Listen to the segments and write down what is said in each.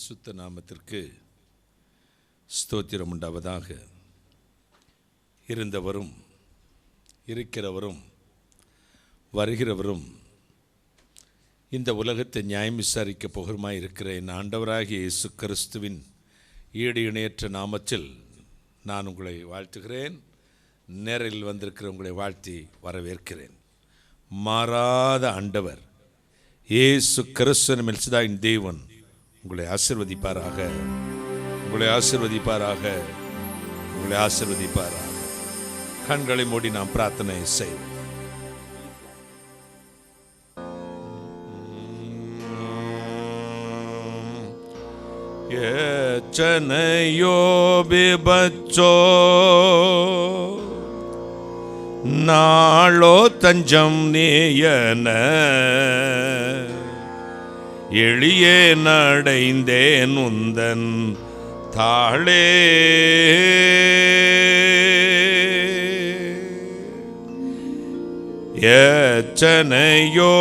பரிசுத்த நாமத்திற்கு ஸ்தோத்திரம் உண்டாவதாக. இருந்தவரும் இருக்கிறவரும் வருகிறவரும் இந்த உலகத்தை நியாயம் விசாரிக்க போகிறமாய் இருக்கிற என் ஆண்டவராகிய இயேசு கிறிஸ்துவின் ஈடு இணையற்ற நாமத்தில் நான் உங்களை வாழ்த்துகிறேன். நேரில் வந்திருக்கிற உங்களை வாழ்த்தி வரவேற்கிறேன். மாறாத ஆண்டவர் இயேசு கிறிஸ்துவின் மெல்சிதாயின் தேவன் உங்களை ஆசீர்வதிப்பாராக, உங்களை ஆசீர்வதிப்பாராக, உங்களை ஆசீர்வதிப்பாராக. கண்களை மூடி நாம் பிரார்த்தனை செய்வோம். எத்தனையோ விபச்சோ நாளோ தஞ்சம் நீயன எளியே நடைந்தேன் உந்தன் தாளே. எத்தனையோ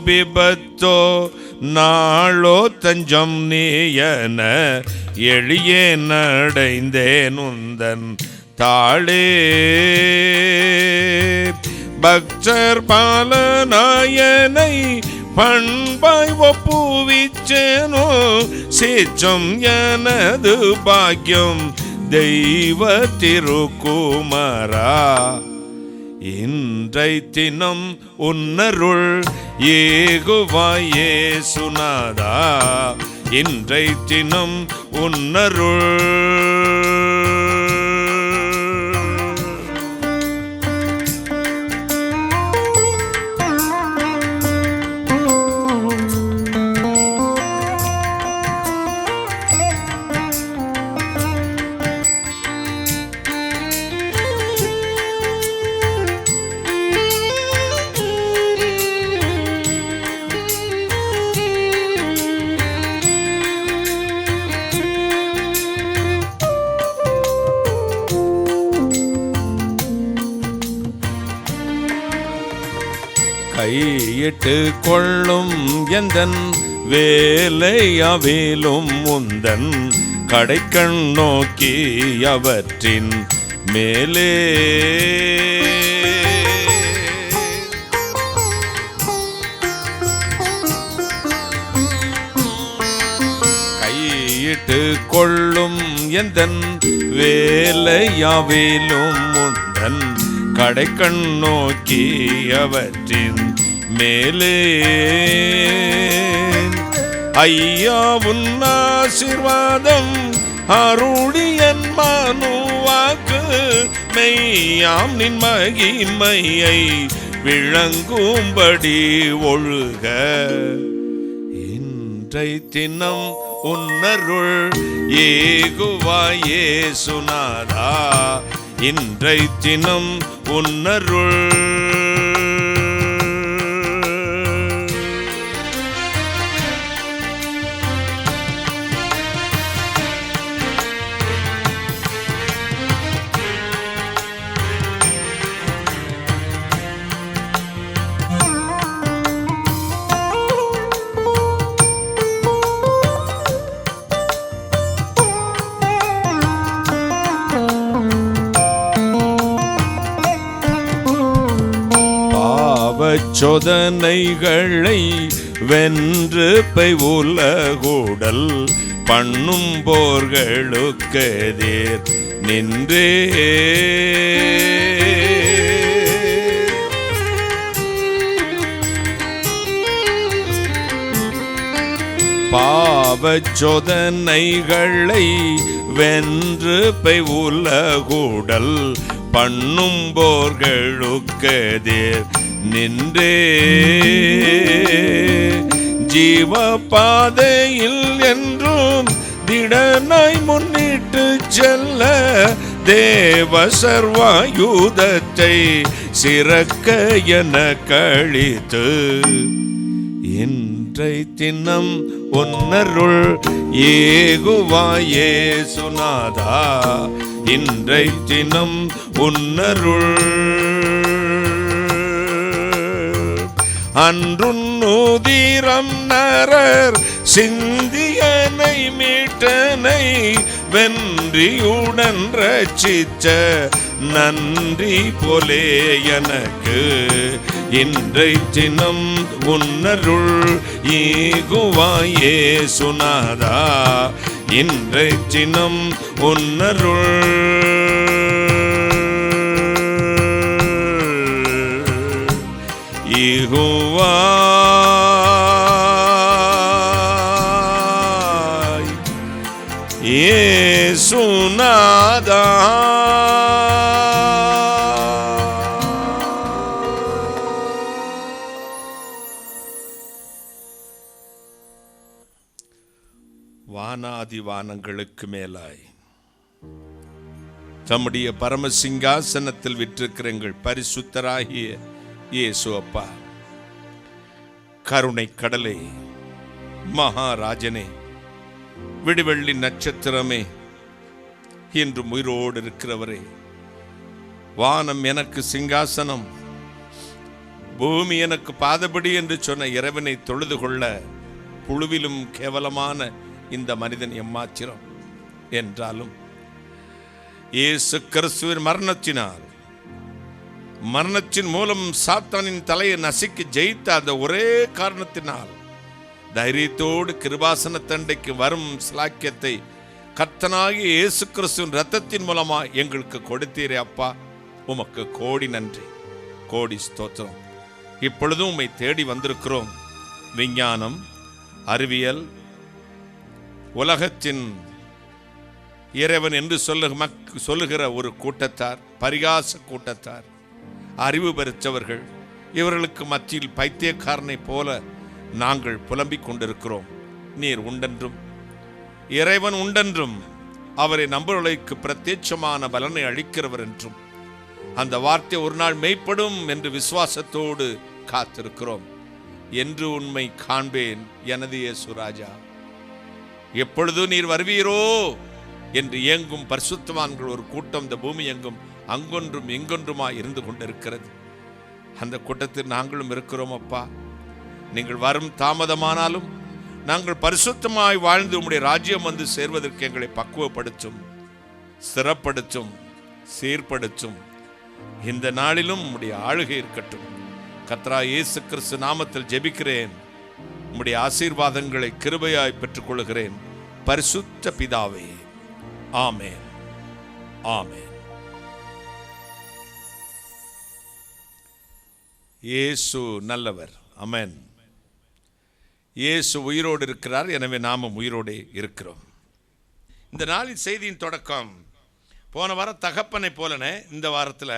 விபத்தோ நாளோ தஞ்சம் நீயன எளியே நடைந்தேன் உந்தன் தாளே. பக்தர் பாலநாயனை பண்பாய் ஒப்புவிச்சேனோ சேச்சம் எனது பாக்கியம் தெய்வ திருக்குமரா. இன்றை தினம் உன்னருள் ஏகுவாய் இயேசுநாதா, இன்றை தினம் உன்னருள். கையிட்டு கொள்ளும் எந்தன் வேலையவேலும் முந்தன் கடைக்கண் நோக்கி அவற்றின் மேலே. கையிட்டு கொள்ளும் எந்தன் வேலையவேலும் முந்தன் கடைக்கண் நோக்கி அவற்றின் மேலே. ஐயா உன் ஆசீர்வாதம் அருளியன் மனுவாக்கு மெய்யாம் நின் மகிமையை விளங்கும்படி ஒழுக. இன்றை தினம் உன்னருள் ஏகுவாய் இயேசுநாதா, இன்றை தினம் உன்னருள். சோதனைகளை வென்று பை உலகுடல் பண்ணும் போர்களுக்கெதிர் நின்றே. பாவச் சோதனைகளை வென்று பை உலகுடல் பண்ணும் போர்களுக்கெதிர் நின்றே. ஜீவ பாதையில் என்றும் திடனாய் முன்னிட்டு செல்ல தேவ சர்வாயுதத்தை சிறக்க என கழித்து இன்றை தினம் உன்னருள் ஏகுவாய் இயேசுநாதா, இன்றை தினம் உன்னருள். அன்றுன் நூதிரம் நரர் சிந்தியனை மீட்டனை வென்றியுடன் ரட்சிச்ச நன்றி போலே எனக்கு இன்றை தினம் உன்னருள் ஈகுவாயே சுனாதா இன்றை தினம் உன்னருள் ஈகுவாய் ஏசுநாதா வானாதி வானங்களுக்கு மேலாய் தம்முடைய பரமசிங்காசனத்தில் விற்றிருக்கிற எங்கள் பரிசுத்தராகிய இயேசு அப்பா, கருணை கடலே, மகாராஜனே, விடிவெள்ளி நட்சத்திரமே, இன்றும் உயிரோடு இருக்கிறவரே, வானம் எனக்கு சிங்காசனம் பூமி எனக்கு பாதபடி என்று சொன்ன இறைவனை தொழுது கொள்ள புழுவிலும் கேவலமான இந்த மனிதன் எம்மாத்திரம் என்றாலும் இயேசு கிறிஸ்துவின் மரணத்தின் மூலம் சாத்தானின் தலையை நசுக்கி ஜெயித்த அந்த ஒரே காரணத்தினால் தைரியத்தோடு கிருபாசன தண்டைக்கு வரும் சிலாக்கியத்தை கர்த்தனாகிய இயேசு கிறிஸ்துவின் இரத்தத்தின் மூலமா எங்களுக்கு கொடுத்தீரே அப்பா, உமக்கு கோடி நன்றி, கோடி ஸ்தோத்திரம். இப்பொழுதும் உம்மை தேடி வந்திருக்கிறோம். விஞ்ஞானம், அறிவியல், உலகத்தின் இறைவன் என்று சொல்லுகிற ஒரு கூட்டத்தார், பரிகாச கூட்டத்தார், அறிவு பெற்றவர்கள், இவர்களுக்கு மத்தியில் பைத்தியக்காரனை போல நாங்கள் புலம்பிக் கொண்டிருக்கிறோம். நீர் உண்டென்றும் இறைவன் உண்டென்றும் அவரை நம்புவர்களுக்கு பிரத்யட்சமான பலனை அளிக்கிறவர் என்றும் அந்த வார்த்தை ஒரு நாள் மெய்ப்படும் என்று விசுவாசத்தோடு காத்திருக்கிறோம். என்று உண்மை காண்பேன் எனது இயேசு ராஜா, எப்பொழுது நீர் வருவீரோ என்று ஏங்கும் பரிசுத்தவான்கள் ஒரு கூட்டம் இந்த பூமி எங்கும் அங்கொன்றும் இங்கொன்றுமாய் இருந்து கொண்டிருக்கிறது. அந்த கூட்டத்தில் நாங்களும் இருக்கிறோம் அப்பா. நீங்கள் வரும் தாமதமானாலும் நாங்கள் பரிசுத்தமாய் வாழ்ந்து உம்முடைய ராஜ்யம் வந்து சேர்வதற்கு எங்களை பக்குவப்படுத்தும், ஸ்திரப்படுத்தும், சீர்படுத்தும். இந்த நாளிலும் உம்முடைய ஆளுகை இருக்கட்டும். கர்த்தராகிய இயேசு கிறிஸ்து நாமத்தில் ஜெபிக்கிறேன். உம்முடைய ஆசீர்வாதங்களை கிருபையாய் பெற்றுக்கொள்கிறேன் பரிசுத்த பிதாவே. ஆமென், ஆமென். இயேசு நல்லவர். ஆமென். இயேசு உயிரோடு இருக்கிறார், எனவே நாமும் உயிரோடு இருக்கிறோம். இந்த நாளின் செய்தியின் தொடக்கம் போன வாரம் தகப்பனை போலனே இந்த வாரத்தில்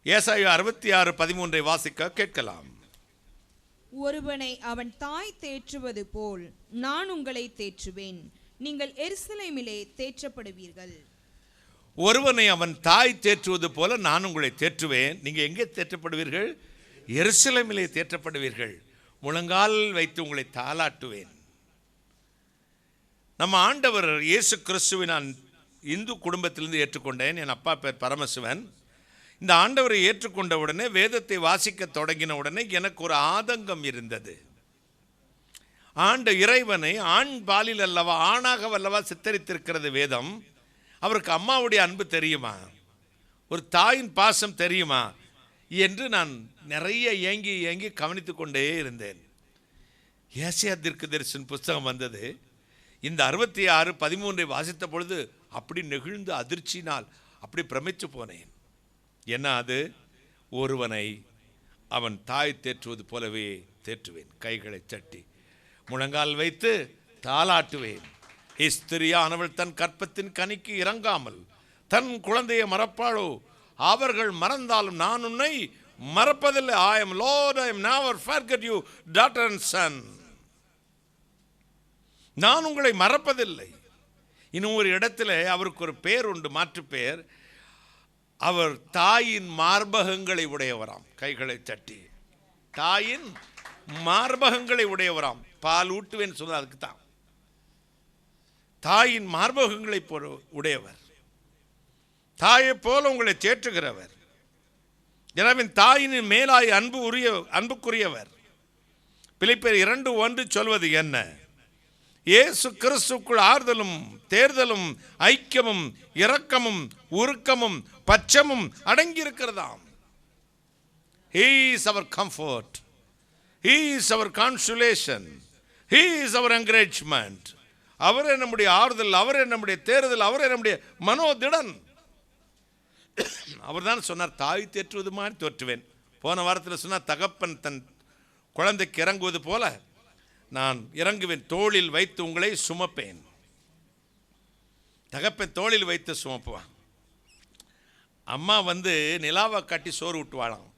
ஏசாயா 66:13 வாசிக்க கேட்கலாம். ஒருவனை அவன் தாய் தேற்றுவது போல் நான் உங்களை தேற்றுவேன், நீங்கள் எருசலேமிலே தேற்றப்படுவீர்கள். ஒருவனை அவன் தாய் தேற்றுவது போல நான் உங்களை தேற்றுவேன், நீங்க எங்கே தேற்றப்படுவீர்கள்? எருசலேமிலே தேற்றப்படுவீர்கள். முழங்கால் வைத்து உங்களை தாலாட்டுவேன். நம்ம ஆண்டவர் இயேசு கிறிஸ்துவை நான் இந்து குடும்பத்திலிருந்து ஏற்றுக்கொண்டேன். என் அப்பா பேர் பரமசிவன். இந்த ஆண்டவரை ஏற்றுக்கொண்ட உடனே, வேதத்தை வாசிக்க தொடங்கின உடனே எனக்கு ஒரு ஆதங்கம் இருந்தது. ஆண்ட இறைவனை ஆண் பாலில் அல்லவா, ஆணாக அல்லவா சித்தரித்திருக்கிறது வேதம். அவருக்கு அம்மாவுடைய அன்பு தெரியுமா, ஒரு தாயின் பாசம் தெரியுமா என்று நான் நிறைய ஏங்கி கவனித்து கொண்டே இருந்தேன். ஏசாயா தீர்க்கதரிசன புஸ்தகம் வந்தது. இந்த 66:13 வாசித்த பொழுது அப்படி நெகிழ்ந்து அதிர்ச்சினால் அப்படி பிரமித்து போனேன். என்ன அது? ஒருவனை அவன் தாய் தேற்றுவது போலவே தேற்றுவேன், கைகளை தட்டி முழங்கால் வைத்து தாலாட்டுவேன். ஸ்திரியானவள் தன் கற்பத்தின் கனிக்கு இறங்காமல் தன் குழந்தையை மறப்பாளோ? அவர்கள் மறந்தாலும் நான் உன்னை மறப்பதில்லை. I am Lord, I am never forget you, daughter and son. நான் உங்களை மறப்பதில்லை. இன்னும் ஒரு இடத்துல அவருக்கு ஒரு பேர் உண்டு, மாற்று பேர். அவர் தாயின் மார்பகங்களை உடையவராம். கைகளை தட்டி தாயின் மார்பகங்களை உடையவராம். பால் ஊட்டுவேன் சொன்ன அதுக்கு தான். தாயின் மார்பகங்களை உடையவர், தாயை போல உங்களை தேற்றுகிறவர். எனவே தாயின் மேலாய் அன்புக்குரியவர். பிலிப்பியர் 2:1 சொல்வது என்ன? இயேசு கிறிஸ்துக்குள் ஆறுதலும் தேர்தலும் ஐக்கியமும் இரக்கமும் உருக்கமும் பட்சமும் அடங்கி இருக்கிறதாம். He is our comfort. He is our consolation. He is our encouragement. அவரே நம்முடைய ஆறுதல், அவரே நம்முடைய தேர்தல், அவரே நம்முடைய மனோதிடன். அவர் தான் சொன்னார், தாய் தேற்றுவது மாதிரி தோற்றுவேன். போன வாரத்தில் சொன்னார், தகப்பன் தன் குழந்தைக்கு இறங்குவது போல நான் இறங்குவேன், தோளில் வைத்து உங்களை சுமப்பேன். தகப்பன் தோளில் வைத்து சுமப்புவான். அம்மா நிலாவை காட்டி சோறு விட்டுவாளாம்.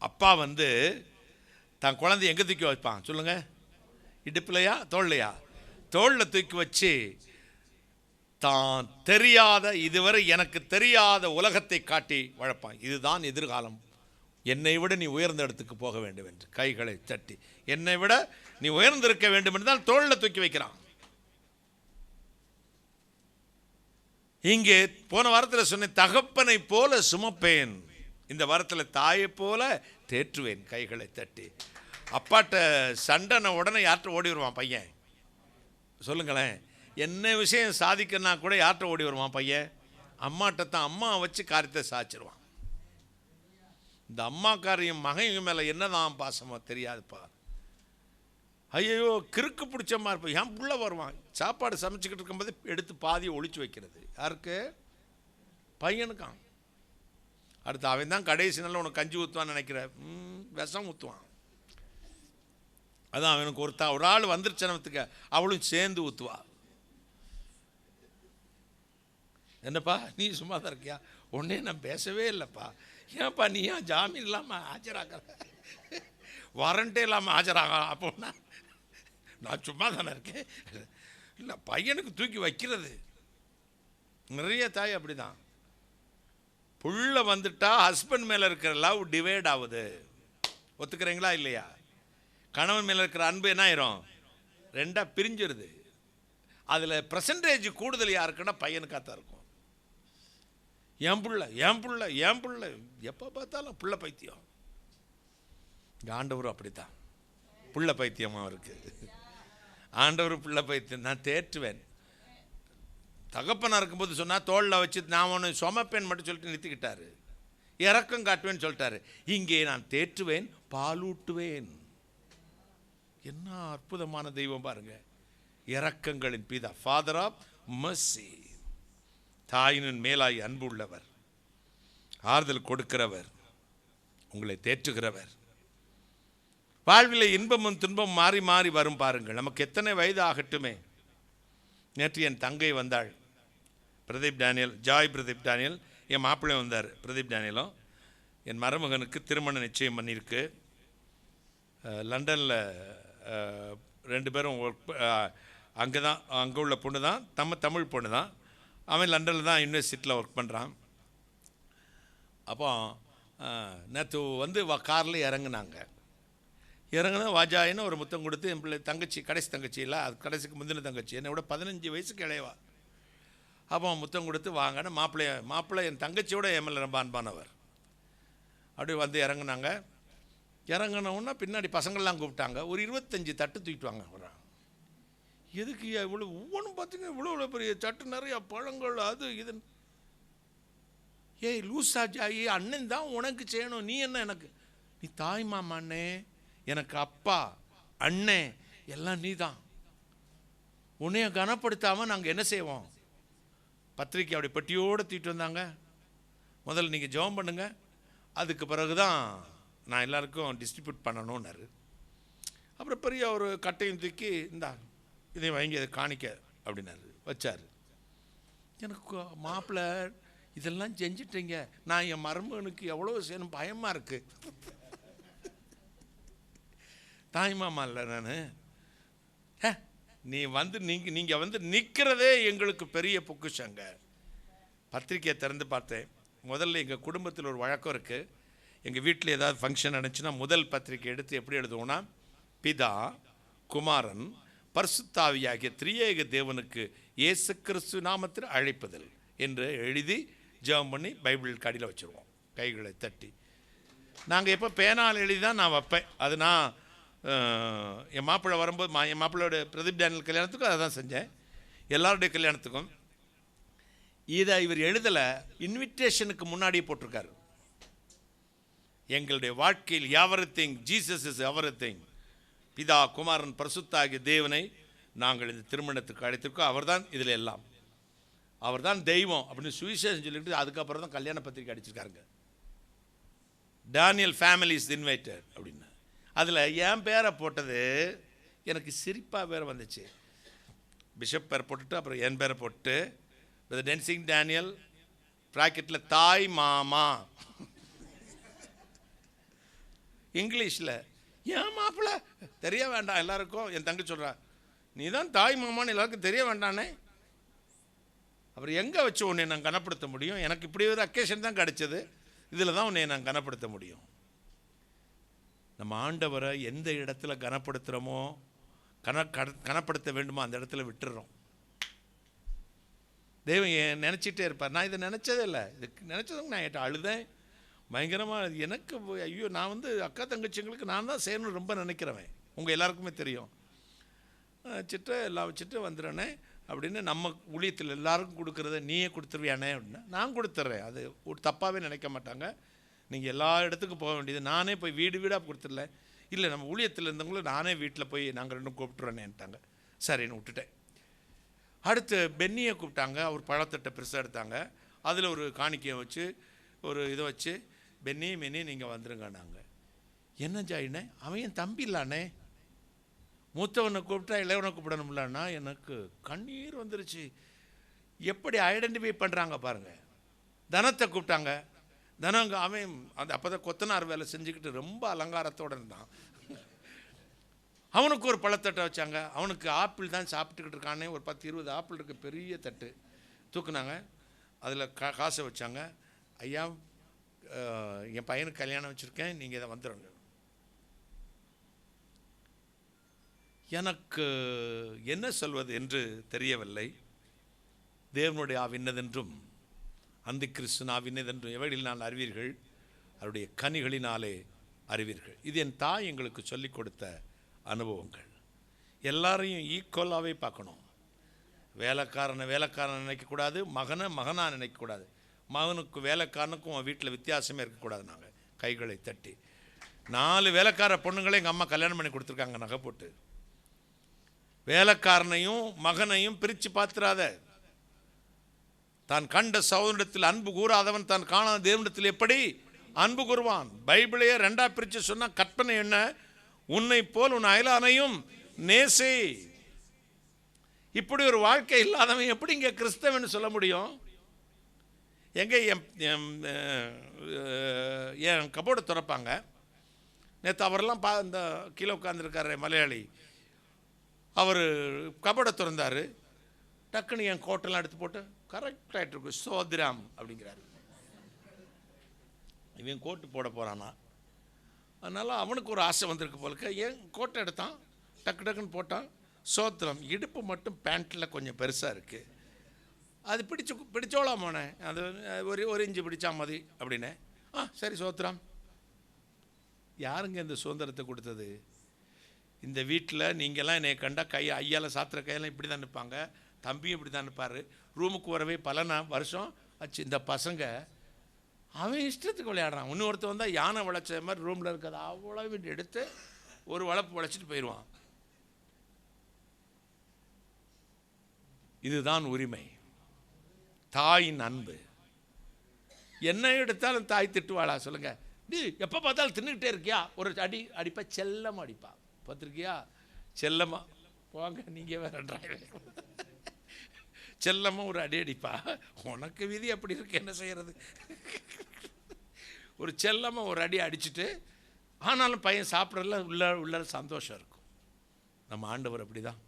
அப்பா தன் குழந்தை எங்கே தூக்கி வைப்பான் சொல்லுங்க? இடுப்புலையா தோல்லையா? தோளில் தூக்கி வச்சு தான் தெரியாத, இதுவரை எனக்கு தெரியாத உலகத்தை காட்டி வளர்ப்பான். இதுதான் எதிர்காலம், என்னை விட நீ உயர்ந்த இடத்துக்கு போக வேண்டும் என்று கைகளை தட்டி, என்னை விட நீ உயர்ந்திருக்க வேண்டும் என்று தான் தோளில் தூக்கி வைக்கிறான். இங்கே போன வாரத்தில் சொன்னேன், தகப்பனை போல சுமப்பேன். இந்த வாரத்தில் தாயை போல தேற்றுவேன் கைகளை தட்டி. அப்பாட்ட சண்டைன உடனே யார்கிட்ட ஓடி வருவான் பையன்? சொல்லுங்களேன். என்ன விஷயம் சாதிக்கன்னா கூட யார்கிட்ட ஓடி வருவான் பையன்? அம்மாட்ட தான். அம்மா வச்சு காரியத்தை சாய்ச்சிருவான். இந்த அம்மா காரியம் மகன் மேலே என்னதான் பாசமோ தெரியாதுப்பா. ஐயோ கிறுக்கு பிடிச்ச மாதிரி இருப்பா. என் புள்ள வருவான், சாப்பாடு சமைச்சிக்கிட்டு இருக்கும்போது எடுத்து பாதியை ஒழிச்சு வைக்கிறது. யாருக்கு? பையனுக்கான். அடுத்து அவன் தான் கடைசி நாளில் உனக்கு கஞ்சி ஊற்றுவான்னு நினைக்கிற, விஷம் ஊற்றுவான். அதான் அவனுக்கு ஒரு ஆள் வந்துருச்சனத்துக்கு அவளும் சேர்ந்து ஊற்றுவா. என்னப்பா நீ சும்மா தான் இருக்கியா? உடனே நான் பேசவே இல்லைப்பா. ஏன்ப்பா நீ ஏன் ஜாமீன் இல்லாமல் ஆஜராகிற, வாரண்டே இல்லாமல் ஆஜராக? அப்போனா நான் சும்மா தானே இருக்கேன். இல்லை, பையனுக்கு தூக்கி வைக்கிறது. நிறைய தாய் அப்படி தான். புள்ள வந்துட்டா ஹஸ்பண்ட் மேலே இருக்கிற லவ் டிவைட் ஆகுது. ஒத்துக்கிறீங்களா இல்லையா? கணவன் மேலே இருக்கிற அன்பு என்ன ஆயிரும்? ரெண்டாக பிரிஞ்சிருது. அதில் பர்சன்டேஜ் கூடுதல் யாருக்குன்னா பையனுக்காக இருக்கும். என் புள்ள என் புள்ள என் புள்ள, எப்போ பார்த்தாலும் புள்ள பைத்தியம். ஆண்டவரும் அப்படித்தான், புள்ள பைத்தியமாக இருக்குது. ஆண்டவர் புள்ள பைத்தியம். நான் தேற்றுவேன். தகப்பனாக இருக்கும்போது சொன்னால் தோளில் வச்சு நான் ஒன்று சுமப்பேன் மட்டும் சொல்லிட்டு நிறுத்திக்கிட்டாரு. இறக்கம் காட்டுவேன்னு சொல்லிட்டாரு. இங்கே நான் தேற்றுவேன், பாலூட்டுவேன். என்ன அற்புதமான தெய்வம் பாருங்க. இரக்கங்களின் பிதா, ஃபாதர் ஆஃப் மர்சி. தாயினின் மேலாய் அன்பு உள்ளவர், ஆறுதல் கொடுக்கிறவர், உங்களை தேற்றுகிறவர். வாழ்வில் இன்பமும் துன்பம் மாறி மாறி வரும் பாருங்கள். நமக்கு எத்தனை வயது ஆகட்டுமே. நேற்று என் தங்கை வந்தாள், Pradeep Daniel, Joy Pradeep Daniel. என் மாப்பிள்ளை வந்தார், பிரதீப் டேனியலும். என் மருமகனுக்கு திருமண நிச்சயம் பண்ணியிருக்கு. லண்டனில் 2 பேரும் ஒர்க், அங்கே தான், அங்கே உள்ள பொண்ணு தான், தமிழ் பொண்ணு தான். அவன் லண்டனில் தான் யூனிவர்சிட்டியில் ஒர்க் பண்ணுறான். அப்போ நேற்று காரில் இறங்குனாங்க. இறங்குனா வாஜாயின்னு ஒரு முத்தம் கொடுத்து, என் பிள்ளை தங்கச்சி, கடைசி தங்கச்சி இல்லை, அது கடைசிக்கு முந்தின தங்கச்சி, என்னை விட 15 வயசுக்கு இளையவா. அப்போ முத்தம் கொடுத்து வாங்கன்னு மாப்பிள்ளை என் தங்கச்சியோட என் மேலே ரொம்ப அன்பானவர். அப்படி இறங்குனாங்க. இறங்கினவுன்னா பின்னாடி பசங்கள்லாம் கூப்பிட்டாங்க. ஒரு 25 தட்டு தூக்கிட்டு வாங்க. வர்றாங்க. எதுக்கு இவ்வளோ ஒவ்வொன்றும் பார்த்தீங்கன்னா இவ்வளோ பெரிய தட்டு, நிறையா பழங்கள், அது இது. ஏய் லூசா ஜாயி, அண்ணன் தான் உனக்கு செய்யணும், நீ என்ன எனக்கு? நீ தாய் மாமா அண்ணே, எனக்கு அப்பா அண்ணே எல்லாம் நீ தான். உன்னைய கனப்படுத்தாமல் நாங்கள் என்ன செய்வோம்? பத்திரிக்கை அப்படி பெட்டியோடு தூக்கிட்டு வந்தாங்க. முதல்ல நீங்கள் ஜெபம் பண்ணுங்க, அதுக்கு பிறகு தான் நான் எல்லாருக்கும் டிஸ்ட்ரிபியூட் பண்ணணும்னாரு. அப்புறம் பெரிய ஒரு கட்டையும் தூக்கி, இந்தா இதை வாங்கி அதை காணிக்க அப்படின்னாரு. வச்சார். எனக்கு மாப்பிள்ளை இதெல்லாம் செஞ்சிட்டீங்க, நான் என் மருமகனுக்கு எவ்வளோ செய்யணும் பயமாக இருக்குது. தாய் மாமா இல்லை நான். நீங்கள் நிற்கிறதே எங்களுக்கு பெரிய பொக்குஷங்க. பத்திரிக்கையை திறந்து பார்த்தேன். முதல்ல எங்கள் குடும்பத்தில் ஒரு வழக்கம் இருக்குது. எங்கள் வீட்டில் ஏதாவது ஃபங்க்ஷன் நடந்துச்சுன்னா முதல் பத்திரிக்கை எடுத்து எப்படி எழுதுவோன்னா, பிதா குமாரன் பரிசுத்தாவியாகிய திரியேக தேவனுக்கு இயேசு கிறிஸ்து நாமத்தில் அழைப்புதல் என்று எழுதி ஜெபம் பண்ணி பைபிள் கடியில் வச்சுருவோம், கைகளை தட்டி. நாங்கள் எப்போ பேனால் எழுதி தான் நான் வைப்பேன். அது நான் என் மாப்பிள்ளை வரும்போது என் மாப்பிள்ளையோட பிரதீப் டேனியல் கல்யாணத்துக்கும் அதை தான் செஞ்சேன், எல்லாருடைய கல்யாணத்துக்கும். இதை இவர் எழுதலை, இன்விடேஷனுக்கு முன்னாடியே போட்டிருக்காரு. எங்களுடைய வாழ்க்கையில் எவரிதிங் ஜீசஸ் இஸ் எவரிதிங், பிதா குமாரன் பரிசுத்த ஆகிய தேவனை நாங்கள் இந்த திருமணத்துக்கு அழைத்திருக்கோம், அவர்தான் இதில் எல்லாம், அவர்தான் தெய்வம் அப்படின்னு சுவிசேஷம் சொல்லிட்டு அதுக்கப்புறம் தான் கல்யாண பத்திரிக்கை அடிச்சிருக்காருங்க. டேனியல் ஃபேமிலி இஸ் இன்வைட்டட் அப்படின்னு. அதில் என் பேரை போட்டது எனக்கு சிரிப்பாக பேரை வந்துச்சு. பிஷப் பேரை போட்டுட்டு அப்புறம் என் பேரை போட்டு டென்சிங் டேனியல் ப்ராக்கெட்டில் தாய் மாமா இங்கிலீஷில். ஏன் மாப்பிள்ளை தெரிய வேண்டாம் எல்லாருக்கும்? என் தங்கி சொல்கிறா, நீ தான் தாய் மாமான்னு எல்லாருக்கும் தெரிய வேண்டானே. அப்புறம் எங்கே வச்சு உன்னை நான் கனப்படுத்த முடியும்? எனக்கு இப்படி ஒரு அக்கேஷன் தான் கிடச்சிது, இதில் தான் உன்னை நான் கனப்படுத்த முடியும். நம்ம ஆண்டவரை எந்த இடத்துல கனப்படுத்துகிறோமோ, கனப்படுத்த வேண்டுமோ அந்த இடத்துல விட்டுடுறோம். தெய்வம் நினச்சிட்டே இருப்பார். நான் இதை நினச்சதே இல்லை, இதுக்கு நினச்சதுங்க நான் என்கிட்ட அழுதேன் பயங்கரமாக. எனக்கு ஐயோ, நான் அக்கா தங்கச்சிங்களுக்கு நான் தான் செய்யணும்னு ரொம்ப நினைக்கிறவன், உங்கள் எல்லாருக்குமே தெரியும். வச்சுட்டு எல்லாம் வச்சுட்டு வந்துடுறேனே அப்படின்னு நம்ம ஊழியத்தில் எல்லாருக்கும் கொடுக்குறத நீயே கொடுத்துருவியானே அப்படின்னா நான் கொடுத்துட்றேன். அது ஒரு தப்பாகவே நினைக்க மாட்டாங்க. நீங்கள் எல்லா இடத்துக்கும் போக வேண்டியது, நானே போய் வீடு வீடாக கொடுத்துடல. இல்லை, நம்ம ஊழியத்தில் இருந்தவங்களும் நானே வீட்டில் போய் நாங்கள் ரெண்டும் கூப்பிட்டுறேன்னுட்டாங்க. சரின்னு விட்டுட்டேன். அடுத்து பென்னியை கூப்பிட்டாங்க. அவர் பழத்தட்டை பெருசாக எடுத்தாங்க, அதில் ஒரு காணிக்கையை வச்சு ஒரு இதை வச்சு, பென்னி மென்னி நீங்கள் வந்துருங்க. நாங்கள் என்ன ஜாயினே, அவன் என் தம்பி இல்லானே, மூத்தவனை கூப்பிட்டா இளையவனை கூப்பிடணும்லன்னா எனக்கு கண்ணீர் வந்துருச்சு. எப்படி ஐடென்டிஃபை பண்ணுறாங்க பாருங்கள். தனத்தை கூப்பிட்டாங்க. தனங்க அவன் அப்போ தான் கொத்தனார் வேலை செஞ்சுக்கிட்டு ரொம்ப அலங்காரத்தோடு இருந்தான். அவனுக்கு ஒரு பழத்தட்டை வச்சாங்க. அவனுக்கு ஆப்பிள் தான் சாப்பிட்டுக்கிட்டு இருக்கானே, ஒரு 10-20 ஆப்பிள் இருக்கு, பெரிய தட்டு தூக்குனாங்க. அதில் காசை வச்சாங்க. ஐயா, என் பையனுக்கு கல்யாணம் வச்சுருக்கேன், நீங்கள் இதை வந்துடுங்க. எனக்கு என்ன சொல்வது என்று தெரியவில்லை. தேவனுடைய ஆவின்னதென்றும் அந்த கிறிஸ்து ஆவின்னதென்றும் எவைகளில் நான் அறிவீர்கள், அவருடைய கனிகளினாலே அறிவீர்கள். இது என் தாய் எங்களுக்கு சொல்லிக் கொடுத்த அனுபவங்கள். எல்லாரையும் ஈக்குவலாகவே பார்க்கணும். வேலைக்காரனை நினைக்கக்கூடாது, மகனை மகனாக நினைக்கக்கூடாது. மகனுக்கு வேலைக்காரனுக்கும் அவன் வீட்டில் வித்தியாசமே இருக்கக்கூடாது. நாங்கள் கைகளை தட்டி 4 வேலைக்கார பொண்ணுங்களே எங்கள் அம்மா கல்யாணம் பண்ணி கொடுத்துருக்காங்க நகை போட்டு. வேலைக்காரனையும் மகனையும் பிரித்து பார்த்துறாத. தான் கண்ட சகோதரத்தில் அன்பு கூறாதவன் தான் காணாத தேவனிடத்தில் எப்படி அன்பு கூறுவான்? பைபிளையே 2ஆ பிரித்து சொன்னால் கற்பனை என்ன? உன்னை போல் உன் அயலானையும் நேசே. இப்படி ஒரு வாழ்க்கை இல்லாதவன் எப்படி இங்கே கிறிஸ்தவன் சொல்ல முடியும்? எங்கே என் கபோர்டை திறப்பாங்க. நேற்று அவரெல்லாம் இந்த கீழே உட்காந்துருக்காரு மலையாளி, அவர் கபோர்டை திறந்தார். டக்குன்னு என் கோட்டெல்லாம் எடுத்து போட்டு கரெக்டாகிட்டு இருக்கு, சோத்ராம் அப்படிங்கிறாரு. இவன் கோட்டு போட போகிறானா, அதனால் அவனுக்கு ஒரு ஆசை வந்திருக்கு போலுக்கு. ஏன் கோட்டை எடுத்தான், டக்கு டக்குன்னு போட்டான், சோத்திரம். இடுப்பு மட்டும் பேண்ட்டில் கொஞ்சம் பெருசாக இருக்குது, அது பிடிச்சோளாமானே, அது ஒரு இன்ச்சு பிடிச்சா மதி அப்படின்னே. சரி சோத்திரம். யாருங்க இந்த சுதந்திரத்தை கொடுத்தது? இந்த வீட்டில் நீங்கள்லாம் என்னை கண்டா ஐயால் சாத்திர கையெல்லாம் இப்படி தான் நிற்பாங்க, தம்பியும் இப்படி தான் நிற்பார். ரூமுக்கு வரவே பல வருஷம் ஆச்சு. இந்த பசங்க அவன் இஷ்டத்துக்கு விளையாடுறான். இன்னொருத்தர் வந்தால் யானை வளைச்ச மாதிரி ரூமில் இருக்கிறது அவ்வளோ வீட்டு எடுத்து ஒரு வளப்பு வளைச்சிட்டு போயிடுவான். இதுதான் உரிமை, தாயின் அன்பு. என்ன எடுத்தாலும் தாய் திட்டுவாளா சொல்லுங்க? நீ எப்போ பார்த்தாலும் தின்னுக்கிட்டே இருக்கியா? ஒரு அடிப்பா, செல்லமாக அடிப்பா. பார்த்துருக்கியா? செல்லமா போங்க, நீங்கள் வேற டிரைவர். செல்லமாக ஒரு அடிப்பா. உனக்கு விதி அப்படி இருக்கு, என்ன செய்யறது? ஒரு செல்லமாக ஒரு அடி அடிச்சுட்டு, ஆனாலும் பையன் சாப்பிட்றதுல உள்ள சந்தோஷம் இருக்கும். நம்ம ஆண்டவர் அப்படி தான்.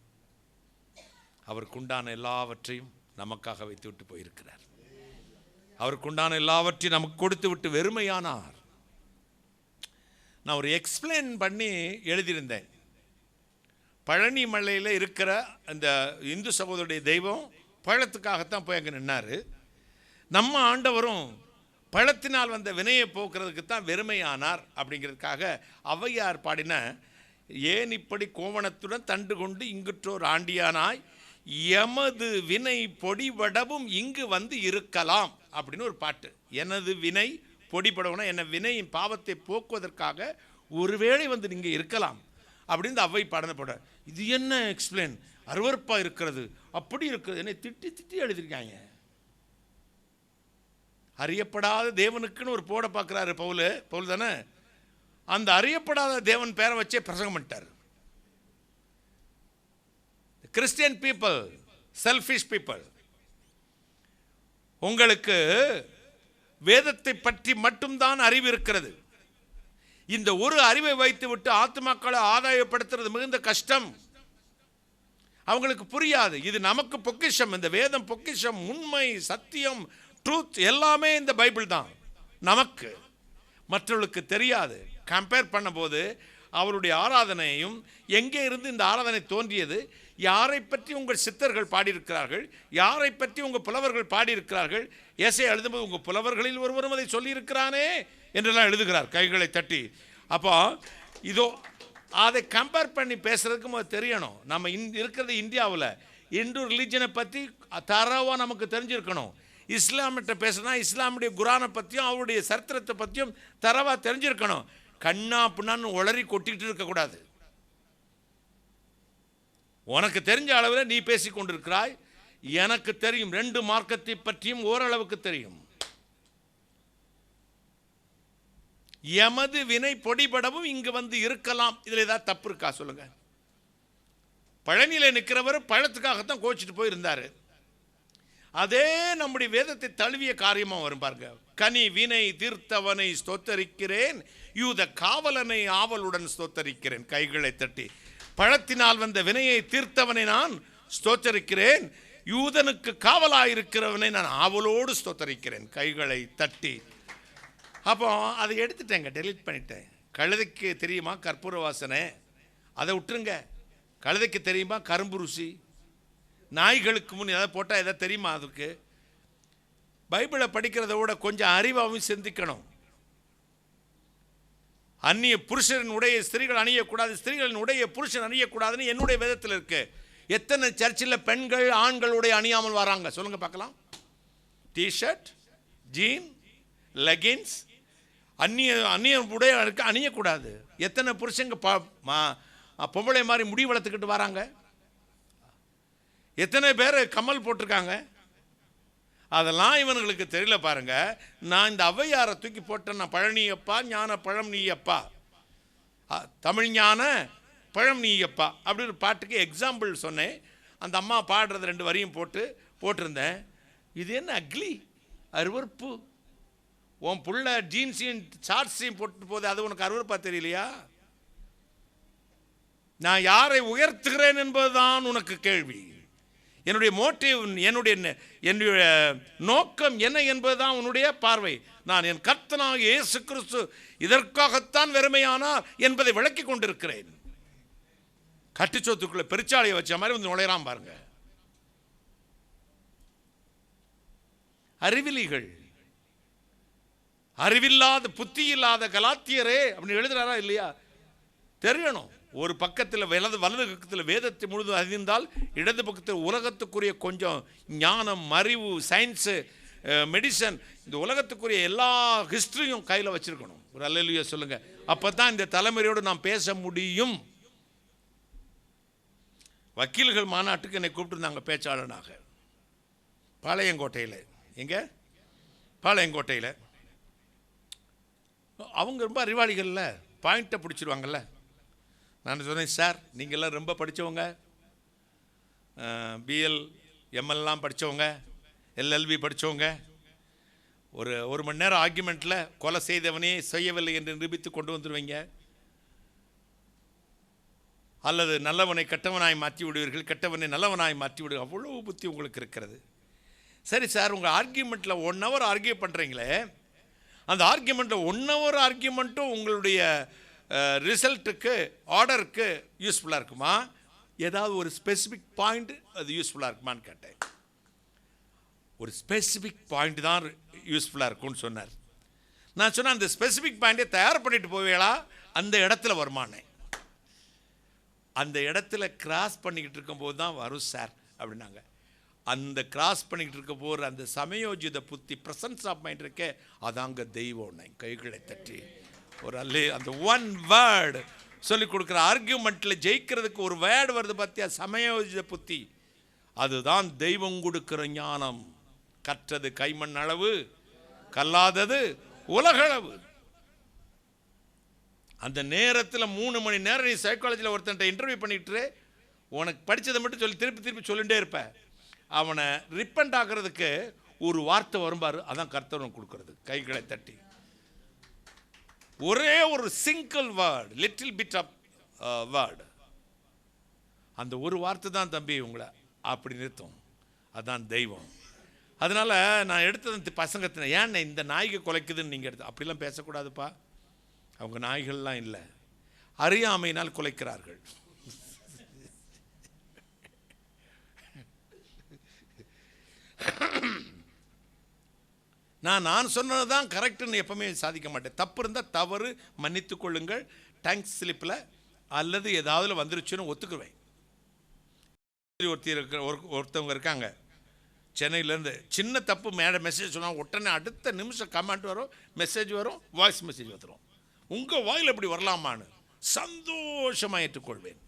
அவருக்குண்டான எல்லாவற்றையும் நமக்காக வைத்து விட்டு போயிருக்கிறார். அவருக்குண்டான எல்லாவற்றையும் நமக்கு கொடுத்து விட்டு வெறுமையானார். நான் ஒரு எக்ஸ்பிளைன் பண்ணி எழுதியிருந்தேன். பழனி மலையில் இருக்கிற அந்த இந்து சகோதரருடைய தெய்வம் பழத்துக்காகத்தான் போய் அங்கே நின்னார். நம்ம ஆண்டவரும் பழத்தினால் வந்த வினையை போக்குறதுக்கு தான் வெறுமையானார் அப்படிங்கிறதுக்காக ஔவையார் பாடின ஏன் இப்படி கோவணத்துடன் தண்டு கொண்டு இங்குற்றோர் ஆண்டியானாய் எமது வினை பொடிபடவும் இங்கு வந்து இருக்கலாம் அப்படின்னு ஒரு பாட்டு. எனது வினை பொடிபடவுனா என்ன, வினையின் பாவத்தை போக்குவதற்காக ஒருவேளை வந்து நீங்க இருக்கலாம் அப்படின்னு அவ்வை பாடன போட. இது என்ன எக்ஸ்பிளைன், அருவருப்பா இருக்கிறது, அப்படி இருக்கிறது, என்னை திட்டி திட்டி எழுதியிருக்காங்க. அறியப்படாத தேவனுக்குன்னு ஒரு போட பார்க்குறாரு பவுல் தானே, அந்த அறியப்படாத தேவன் பேரை வச்சே பிரசங்கம் பண்ணிட்டார். கிறிஸ்டியன் பீப்புள், செல்ஃபிஷ் பீப்புள், உங்களுக்கு வேதத்தை பற்றி மட்டும்தான் அறிவு இருக்கிறது. இந்த ஒரு அறிவை வைத்து விட்டு ஆத்துமாக்களை ஆதாயப்படுத்துறது மிகுந்த கஷ்டம். அவங்களுக்கு புரியாது. இது நமக்கு பொக்கிஷம், இந்த வேதம் பொக்கிஷம், உண்மை, சத்தியம், ட்ரூத் எல்லாமே இந்த பைபிள் தான் நமக்கு. மற்றவர்களுக்கு தெரியாது. கம்பேர் பண்ணும்போது அவருடைய ஆராதனையும் எங்கே இருந்து இந்த ஆராதனை தோன்றியது, யாரை பற்றி உங்கள் சித்தர்கள் பாடியிருக்கிறார்கள், யாரை பற்றி உங்கள் புலவர்கள் பாடியிருக்கிறார்கள், ஏசை எழுதும்போது உங்கள் புலவர்களில் ஒருவரும் அதை சொல்லியிருக்கிறானே என்றெல்லாம் எழுதுகிறார் கைகளை தட்டி. அப்போ இதோ அதை கம்பேர் பண்ணி பேசுறதுக்கு தெரியணும். நம்ம இருக்கிறது இந்தியாவில், இந்து ரிலீஜனை பற்றி தரவாக நமக்கு தெரிஞ்சிருக்கணும். இஸ்லாமிட்ட பேசுனா இஸ்லாமுடைய குரானை பற்றியும் அவருடைய சரித்திரத்தை பற்றியும் தரவாக தெரிஞ்சிருக்கணும். கண்ணா பின்னான்னு உளறி கொட்டிக்கிட்டு இருக்கக்கூடாது. உனக்கு தெரிஞ்ச அளவில் நீ பேசி கொண்டிருக்கிறாய், எனக்கு தெரியும், 2 மார்க்கத்தை பற்றியும் ஓரளவுக்கு தெரியும். எமது வினை பொடிபடவும் இங்கு வந்து இருக்கலாம். இதில் ஏதாவது தப்பு இருக்கா சொல்லுங்க? பழனியில் நிற்கிறவர் பழத்துக்காகத்தான் கோச்சிட்டு போயிருந்தாரு. அதே நம்முடைய வேதத்தை தழுவிய காரியமா வரும் பாருங்க. கனி வினை தீர்த்தவனை ஸ்தோத்தரிக்கிறேன், யூத காவலனை ஆவலுடன் ஸ்தோத்தரிக்கிறேன். கைகளை தட்டி, பழத்தினால் வந்த வினையை தீர்த்தவனை நான் ஸ்தோத்தரிக்கிறேன், யூதனுக்கு காவலாயிருக்கிறவனை நான் ஆவலோடு ஸ்தோத்தரிக்கிறேன். கைகளை தட்டி. அப்போ அதை எடுத்துட்டேங்க, டெலீட் பண்ணிட்டேன். கழுதைக்கு தெரியுமா கற்பூர வாசனை, அதை விட்டுருங்க. கழுதைக்கு தெரியுமா கரும்பு ருசி? நாய்களுக்கு முன் எதாவது போட்டால் எதாவது தெரியுமா அதுக்கு? பைபிளை படிக்கிறத விட கொஞ்சம் அறிவாகவும் சிந்திக்கணும். அந்நிய புருஷரின் உடைய ஸ்திரீகள் அணியக்கூடாது, ஸ்திரீகளின் உடைய புருஷன் அணியக்கூடாதுன்னு என்னுடைய வேதத்தில் இருக்கு. எத்தனை சர்ச்சில் பெண்கள் ஆண்களுடைய அணியாமல் வராங்க சொல்லுங்க பார்க்கலாம்? டிஷர்ட், ஜீன், லெகின்ஸ், அந்நிய உடைய அணியக்கூடாது. எத்தனை புருஷங்க பொம்பளை மாதிரி முடி வளர்த்துக்கிட்டு வராங்க? எத்தனை பேர் கம்மல் போட்டிருக்காங்க? அதெல்லாம் இவனுங்களுக்கு தெரியல பாருங்க. நான் இந்த ஔவையாரை தூக்கி போட்டேன். நான் பழனியப்பா ஞான பழம் நீயப்பா, தமிழ் ஞான பழம் நீயப்பா அப்படி ஒரு பாட்டுக்கு எக்ஸாம்பிள் சொன்னேன். அந்த அம்மா பாடுறது 2 வரியும் போட்டிருந்தேன். இது என்ன அக்லி, அருவறுப்பு. உன் புள்ள ஜீன்ஸையும் ஷார்ட்ஸையும் போட்டு போது அது உனக்கு அருவறுப்பா தெரியலையா? நான் யாரை உயர்த்துகிறேன் என்பதுதான் உனக்கு கேள்வி. என்னுடைய மோட்டிவ், என்னுடைய நோக்கம் என்ன என்பதுதான் உன்னுடைய பார்வை. நான் என் கர்த்தனாகிய இயேசு கிறிஸ்து இதற்காகத்தான் வெறுமையானார் என்பதை விளக்கி கொண்டிருக்கிறேன். கட்டுச்சோத்துக்குள்ள பெருச்சாலையை வச்ச மாதிரி வந்து நுழையறான் பாருங்க. அறிவிலிகள், அறிவில்லாத புத்தி இல்லாத கலாத்தியரே அப்படின்னு எழுதுறாரா இல்லையா? தெரியணும். ஒரு பக்கத்தில் வலது பக்கத்தில் வேதத்தை முழுதும் அறிந்தால், இடது பக்கத்தில் உலகத்துக்குரிய கொஞ்சம் ஞானம், அறிவு, சயின்ஸு, மெடிசன், இந்த உலகத்துக்குரிய எல்லா ஹிஸ்டரியும் கையில் வச்சிருக்கணும். ஒரு அல்லேலூயா சொல்லுங்க. அப்போ தான் இந்த தலைமுறையோடு நாம் பேச முடியும். வக்கீல்கள் மாநாட்டுக்கு என்னை கூப்பிட்டுருந்தாங்க பேச்சாளனாக, பாளையங்கோட்டையில். எங்கே? பாளையங்கோட்டையில். அவங்க ரொம்ப அறிவாளிகள்ல, பாயிண்ட்டை பிடிச்சிருவாங்கல்ல. நான் சொன்னேன், சார் நீங்கள்லாம் ரொம்ப படித்தவங்க, பிஎல் எம்எல்லாம் படித்தவங்க, எல்எல்பி படித்தவங்க, ஒரு மணி நேரம் ஆர்குமெண்ட்டில் கொலை செய்தவனே செய்யவில்லை என்று நிரூபித்து கொண்டு வந்துடுவீங்க, அல்லது நல்லவனை கெட்டவனாய் மாற்றி விடுவீர்கள், கெட்டவனை நல்லவனாய் மாற்றி விடுவீர்கள். அவ்வளோ புத்தி உங்களுக்கு இருக்கிறது. சரி சார், உங்கள் ஆர்கியூமெண்ட்டில் 1 hour ஆர்கியூ பண்ணுறீங்களே, அந்த ஆர்கியூமெண்ட்டில் 1 hour ஆர்கியூமெண்ட்டும் உங்களுடைய ரிசல்ட்டுக்கு, ஆர்டருக்கு யூஸ்ஃபுல்லாக இருக்குமா? ஏதாவது ஒரு ஸ்பெசிஃபிக் பாயிண்ட் அது யூஸ்ஃபுல்லாக இருக்குமான்னு கேட்டேன். ஒரு ஸ்பெசிஃபிக் பாயிண்ட் தான் யூஸ்ஃபுல்லாக இருக்கும்னு சொன்னார். நான் சொன்னேன், அந்த ஸ்பெசிஃபிக் பாயிண்ட்டை தயார் பண்ணிட்டு போவீங்களா, அந்த இடத்துல வருமானே. அந்த இடத்துல கிராஸ் பண்ணிக்கிட்டு இருக்கும்போது தான் வரும் சார் அப்படின்னாங்க. அந்த கிராஸ் பண்ணிக்கிட்டு இருக்க போகிற அந்த சமயோஜித புத்தி, ப்ரெசன்ஸ் ஆஃப் மைண்ட் இருக்கே, அதாங்க தெய்வம். கைகளை தட்டி ஒரு அந்த ஒன் வேர்டு சொல்லிக் கொடுக்குற ஆர்கியூமெண்ட்டில் ஜெயிக்கிறதுக்கு ஒரு வேர்டு வருது பார்த்தியா, சமயோஜித புத்தி. அதுதான் தெய்வம் கொடுக்கிற ஞானம். கற்றது கைமண் அளவு, கல்லாதது உலகளவு. அந்த நேரத்தில் 3 மணி நேரம் நீ சைக்காலஜியில் ஒருத்தன்ட்ட இன்டர்வியூ பண்ணிட்டு உனக்கு படித்ததை மட்டும் சொல்லி திருப்பி சொல்லிகிட்டே இருப்பேன். அவனை ரிப்பண்ட் ஆகிறதுக்கு ஒரு வார்த்தை வரும்பாரு, அதான் கர்த்தர் கொடுக்கறது. கைகளை தட்டி ஒரே ஒரு single word, little bit of word, அந்த ஒரு வார்த்தை தான் தம்பி உங்களை அப்படி நிறுத்தும். அதுதான் தெய்வம். அதனால் நான் எடுத்தது பசங்க, ஏன் இந்த நாய்க்கு குலைக்குதுன்னு நீங்கள் எடுத்து அப்படிலாம் பேசக்கூடாதுப்பா. அவங்க நாய்கள்லாம் இல்லை, அறியாமையினால் குலைக்கிறார்கள். நான் சொன்னது தான் கரெக்டுன்னு எப்பவுமே சாதிக்க மாட்டேன். தப்பு இருந்தால் தவறு, மன்னித்து கொள்ளுங்கள், டேங்க்ஸ் ஸ்லிப்பில் அல்லது ஏதாவது வந்துருச்சுன்னு ஒத்துக்குவேன். ஒருத்தவங்க இருக்காங்க சென்னையிலேருந்து, சின்ன தப்பு மெசேஜ் சொன்னால் உடனே அடுத்த நிமிஷம் கமெண்ட் வரும், மெசேஜ் வரும், வாய்ஸ் மெசேஜ் வந்துடும். உங்கள் வாயில் எப்படி வரலாமான்னு சந்தோஷமாக ஏற்றுக்கொள்வேன்.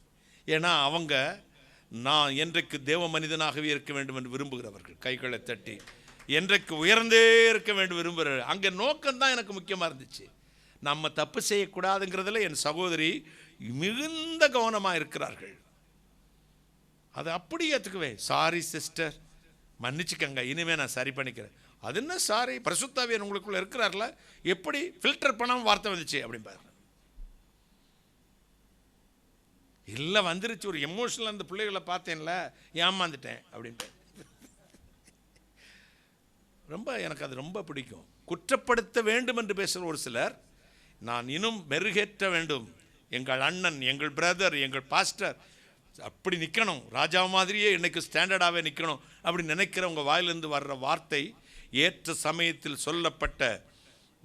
ஏன்னா அவங்க நான் என்றைக்கு தேவ மனிதனாகவே இருக்க வேண்டும் என்று விரும்புகிறவர்கள். கைகளை தட்டி என்றைக்கு உயர்ந்தே இருக்க வேண்டும் விரும்புகிறார்கள். அங்கே நோக்கம்தான் எனக்கு முக்கியமாக இருந்துச்சு. நம்ம தப்பு செய்யக்கூடாதுங்கிறதுல என் சகோதரி மிகுந்த கவனமாக இருக்கிறார்கள். அதை அப்படி ஏற்றுக்குவேன். சாரி சிஸ்டர், மன்னிச்சுக்கங்க, இனிமேல் நான் சரி பண்ணிக்கிறேன். அது என்ன சாரி, பரிசுத்தாவியர் உங்களுக்குள்ள இருக்கிறார்ல, எப்படி ஃபில்டர் பண்ணாமல் வார்த்தை வந்துச்சு அப்படிம்பாரு. இல்லை வந்துருச்சு, ஒரு எமோஷனல் அந்த பிள்ளைகளை பார்த்தேன்ல, ஏமாந்துட்டேன் அப்படின்ட்டு. ரொம்ப எனக்கு அது ரொம்ப பிடிக்கும். குற்றப்படுத்த வேண்டும் என்று பேசுகிற ஒரு சிலர், நான் இன்னும் மெருகேற்ற வேண்டும், எங்கள் அண்ணன், எங்கள் பிரதர், எங்கள் பாஸ்டர் அப்படி நிற்கணும், ராஜா மாதிரியே இன்னைக்கு ஸ்டாண்டர்டாகவே நிற்கணும் அப்படி நினைக்கிறவங்க வாயிலிருந்து வர்ற வார்த்தை ஏற்ற சமயத்தில் சொல்லப்பட்ட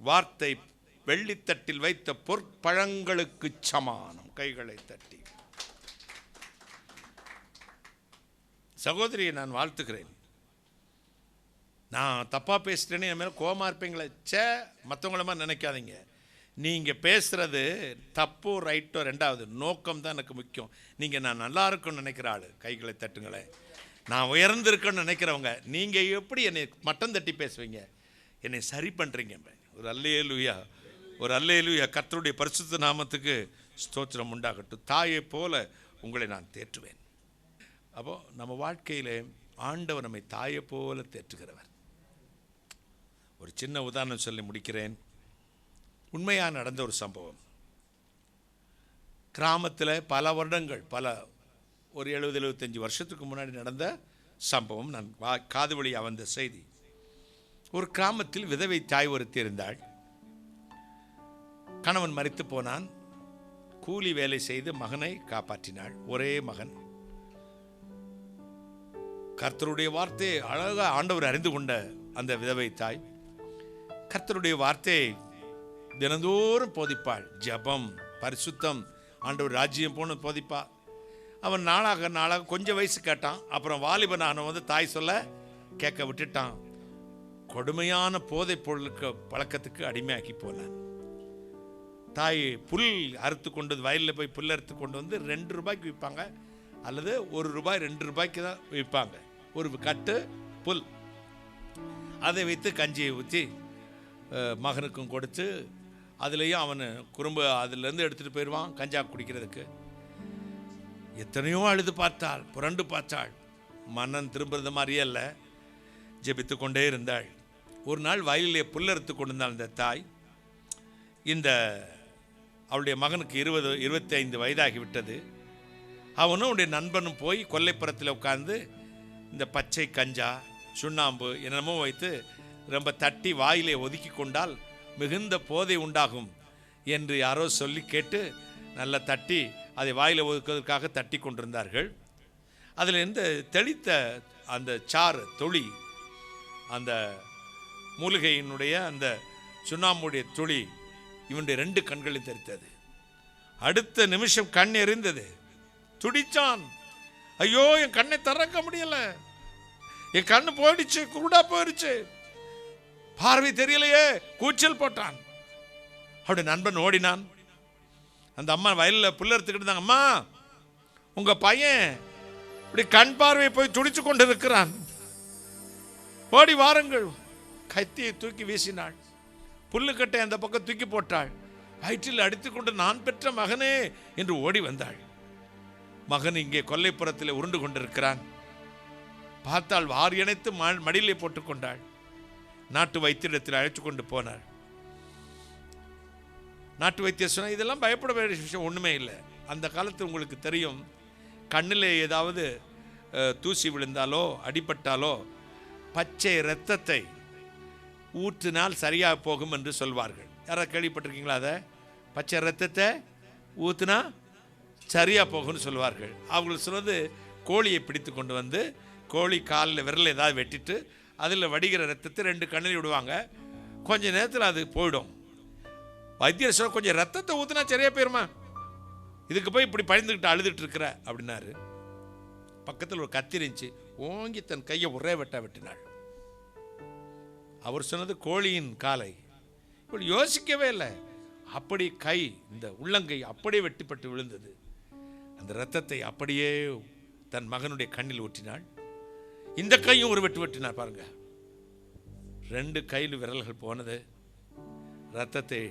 வார்த்தை வெள்ளித்தட்டில் வைத்த பொற்பழங்களுக்கு சமானம். கைகளை தட்டி சகோதரியை நான் வாழ்த்துக்கிறேன். நான் தப்பாக பேசிட்டேன்னு என் மேலே கோபமாக இருப்பீங்களே, மற்றவங்கள மாதிரி நினைக்காதீங்க. நீங்கள் பேசுகிறது தப்போ ரைட்டோ ரெண்டாவது, நோக்கம் தான் எனக்கு முக்கியம். நீங்கள் நான் நல்லா இருக்குன்னு நினைக்கிற ஆள் கைகளை தட்டுங்களேன். நான் உயர்ந்திருக்கேன்னு நினைக்கிறவங்க, நீங்கள் எப்படி என்னை மட்டம் தட்டி பேசுவீங்க, என்னை சரி பண்ணுறீங்க. ஒரு அல்லேலூயா, ஒரு அல்லேலூயா. கர்த்தருடைய பரிசுத்த நாமத்துக்கு ஸ்தோத்திரம் உண்டாகட்டும். தாயை போல உங்களை நான் தேற்றுவேன். அப்போது நம்ம வாழ்க்கையில் ஆண்டவர் நம்மை தாயை போல தேற்றுகிறவர். ஒரு சின்ன உதாரணம் சொல்லி முடிக்கிறேன். உண்மையாக நடந்த ஒரு சம்பவம். கிராமத்தில் பல வருடங்கள், ஒரு 70-75 வருஷத்துக்கு முன்னாடி நடந்த சம்பவம். நான் காது வழியாக வந்த செய்தி. ஒரு கிராமத்தில் விதவை தாய் ஒருத்தி இருந்தாள். கணவன் மரித்து போனான். கூலி வேலை செய்து மகனை காப்பாற்றினாள். ஒரே மகன். கர்த்தருடைய வார்த்தையை அழகாக ஆண்டவர் அறிந்து கொண்ட அந்த விதவை தாய் கர்த்தருடைய வார்த்தையை தினந்தோறும் போதிப்பாள். ஜபம், பரிசுத்தம், ஆண்டவர் ராஜ்யம் போன போதிப்பா. அவன் நாளாக கொஞ்சம் வயசு கேட்டான். அப்புறம் வாலிபனான தாய் சொல்ல கேட்க விட்டுட்டான். கொடுமையான போதை பொருளுக்கு பழக்கத்துக்கு அடிமையாக்கி போனான். தாய் புல் அறுத்து கொண்டு வயலில் போய் புல் அறுத்து கொண்டு வந்து 2 ரூபாய்க்கு விற்பாங்க, அல்லது 1 ரூபாய் 2 ரூபாய்க்கு தான் விற்பாங்க ஒரு கட்டு புல். அதை வைத்து கஞ்சியை ஊற்றி மகனுக்கும் கொடுத்து, அதுலேயும் அவனு குறும்பு அதிலேருந்து எடுத்துகிட்டு போயிடுவான் கஞ்சா குடிக்கிறதுக்கு. எத்தனையோ அழுது பார்த்தாள், புரண்டு பார்த்தாள், மன்னன் திரும்புறது மாதிரியே இல்லை. ஜெபித்து கொண்டே இருந்தாள். ஒரு நாள் வயலிலே புல்லறுத்து கொண்டிருந்தாள் இந்த தாய். இந்த அவளுடைய மகனுக்கு 25 வயதாகிவிட்டது. அவனும் அவனுடைய நண்பனும் போய் கொல்லைப்புறத்தில் உட்கார்ந்து இந்த பச்சை கஞ்சா, சுண்ணாம்பு என்னமோ வைத்து ரொம்ப தட்டி வாயிலே ஒதுக்கி கொண்டால் மிகுந்த போதை உண்டாகும் என்று யாரோ சொல்லி கேட்டு நல்லா தட்டி அதை வாயில் ஒதுக்குவதற்காக தட்டி கொண்டிருந்தார்கள். அதில் இருந்து தெளித்த அந்த சாறு தொளி, அந்த மூலிகையினுடைய அந்த சுண்ணாம்புடைய துளி இவனுடைய 2 கண்களையும் தெரித்தது. அடுத்த நிமிஷம் கண் எறிந்தது. துடிச்சான். ஐயோ, என் கண்ணை திறக்க முடியல, என் கண்ணு போயிடுச்சு, குருடா போயிடுச்சு, பார்வை தெரியலையே, கூச்சல் போட்டான். அவருடைய நண்பன் ஓடினான். அந்த அம்மா வயலில் புல்ல எடுத்துக்கிட்டு இருந்தாங்க. அம்மா, உங்க பையன் இப்படி கண் பார்வையை போய் துடிச்சு கொண்டு இருக்கிறான், ஓடி வாருங்கள். கத்தியை தூக்கி வீசினாள். புல்லுக்கட்டை அந்த பக்கம் தூக்கி போட்டாள். வயிற்றில் அடித்துக்கொண்டு, நான் பெற்ற மகனே என்று ஓடி வந்தாள். மகன் இங்கே கொல்லைப்புறத்தில் உருண்டு கொண்டிருக்கிறான். பார்த்தால் வாரி அணைத்து மடியிலே போட்டுக்கொண்டாள். நாட்டு வைத்தியத்தில் அழைத்து கொண்டு போனாள். நாட்டு வைத்தியர் சொன்னால், இதெல்லாம் பயப்பட வேண்டிய விஷயம் ஒன்றுமே இல்லை. அந்த காலத்தில் உங்களுக்கு தெரியும், கண்ணில் ஏதாவது தூசி விழுந்தாலோ அடிபட்டாலோ பச்சை இரத்தத்தை ஊற்றினால் சரியாக போகும் என்று சொல்வார்கள். யாராவது கேள்விப்பட்டிருக்கீங்களா? அதை பச்சை இரத்தத்தை ஊற்றினா சரியாக போகும்னு சொல்வார்கள். அவங்களுக்கு சொல்வது, கோழியை பிடித்து கொண்டு வந்து கோழி காலில் விரல் ஏதாவது வெட்டிட்டு அதில் வடிகிற ரத்தத்தை 2 கண்ணில் விடுவாங்க. கொஞ்சம் நேரத்தில் அது போயிடும். வைத்தியர் சொல்ல, கொஞ்சம் ரத்தத்தை ஊற்றினா சரியாக போயிருமா, இதுக்கு போய் இப்படி பயந்துக்கிட்டு அழுதுட்டு இருக்கிற அப்படின்னாரு. பக்கத்தில் ஒரு கத்தி இருந்துச்சு, ஓங்கி தன் கையை ஒரே வெட்டினாள். அவர் சொன்னது கோழியின் காலை. இப்படி யோசிக்கவே இல்லை. அப்படி கை, இந்த உள்ளங்கை அப்படியே வெட்டிப்பட்டு விழுந்தது. அந்த இரத்தத்தை அப்படியே தன் மகனுடைய கண்ணில் ஊற்றினாள். இந்த கையும் ஒரு வெட்டினார் பாருங்க. 2 கையில் விரல்கள் போனது. இரத்தத்தை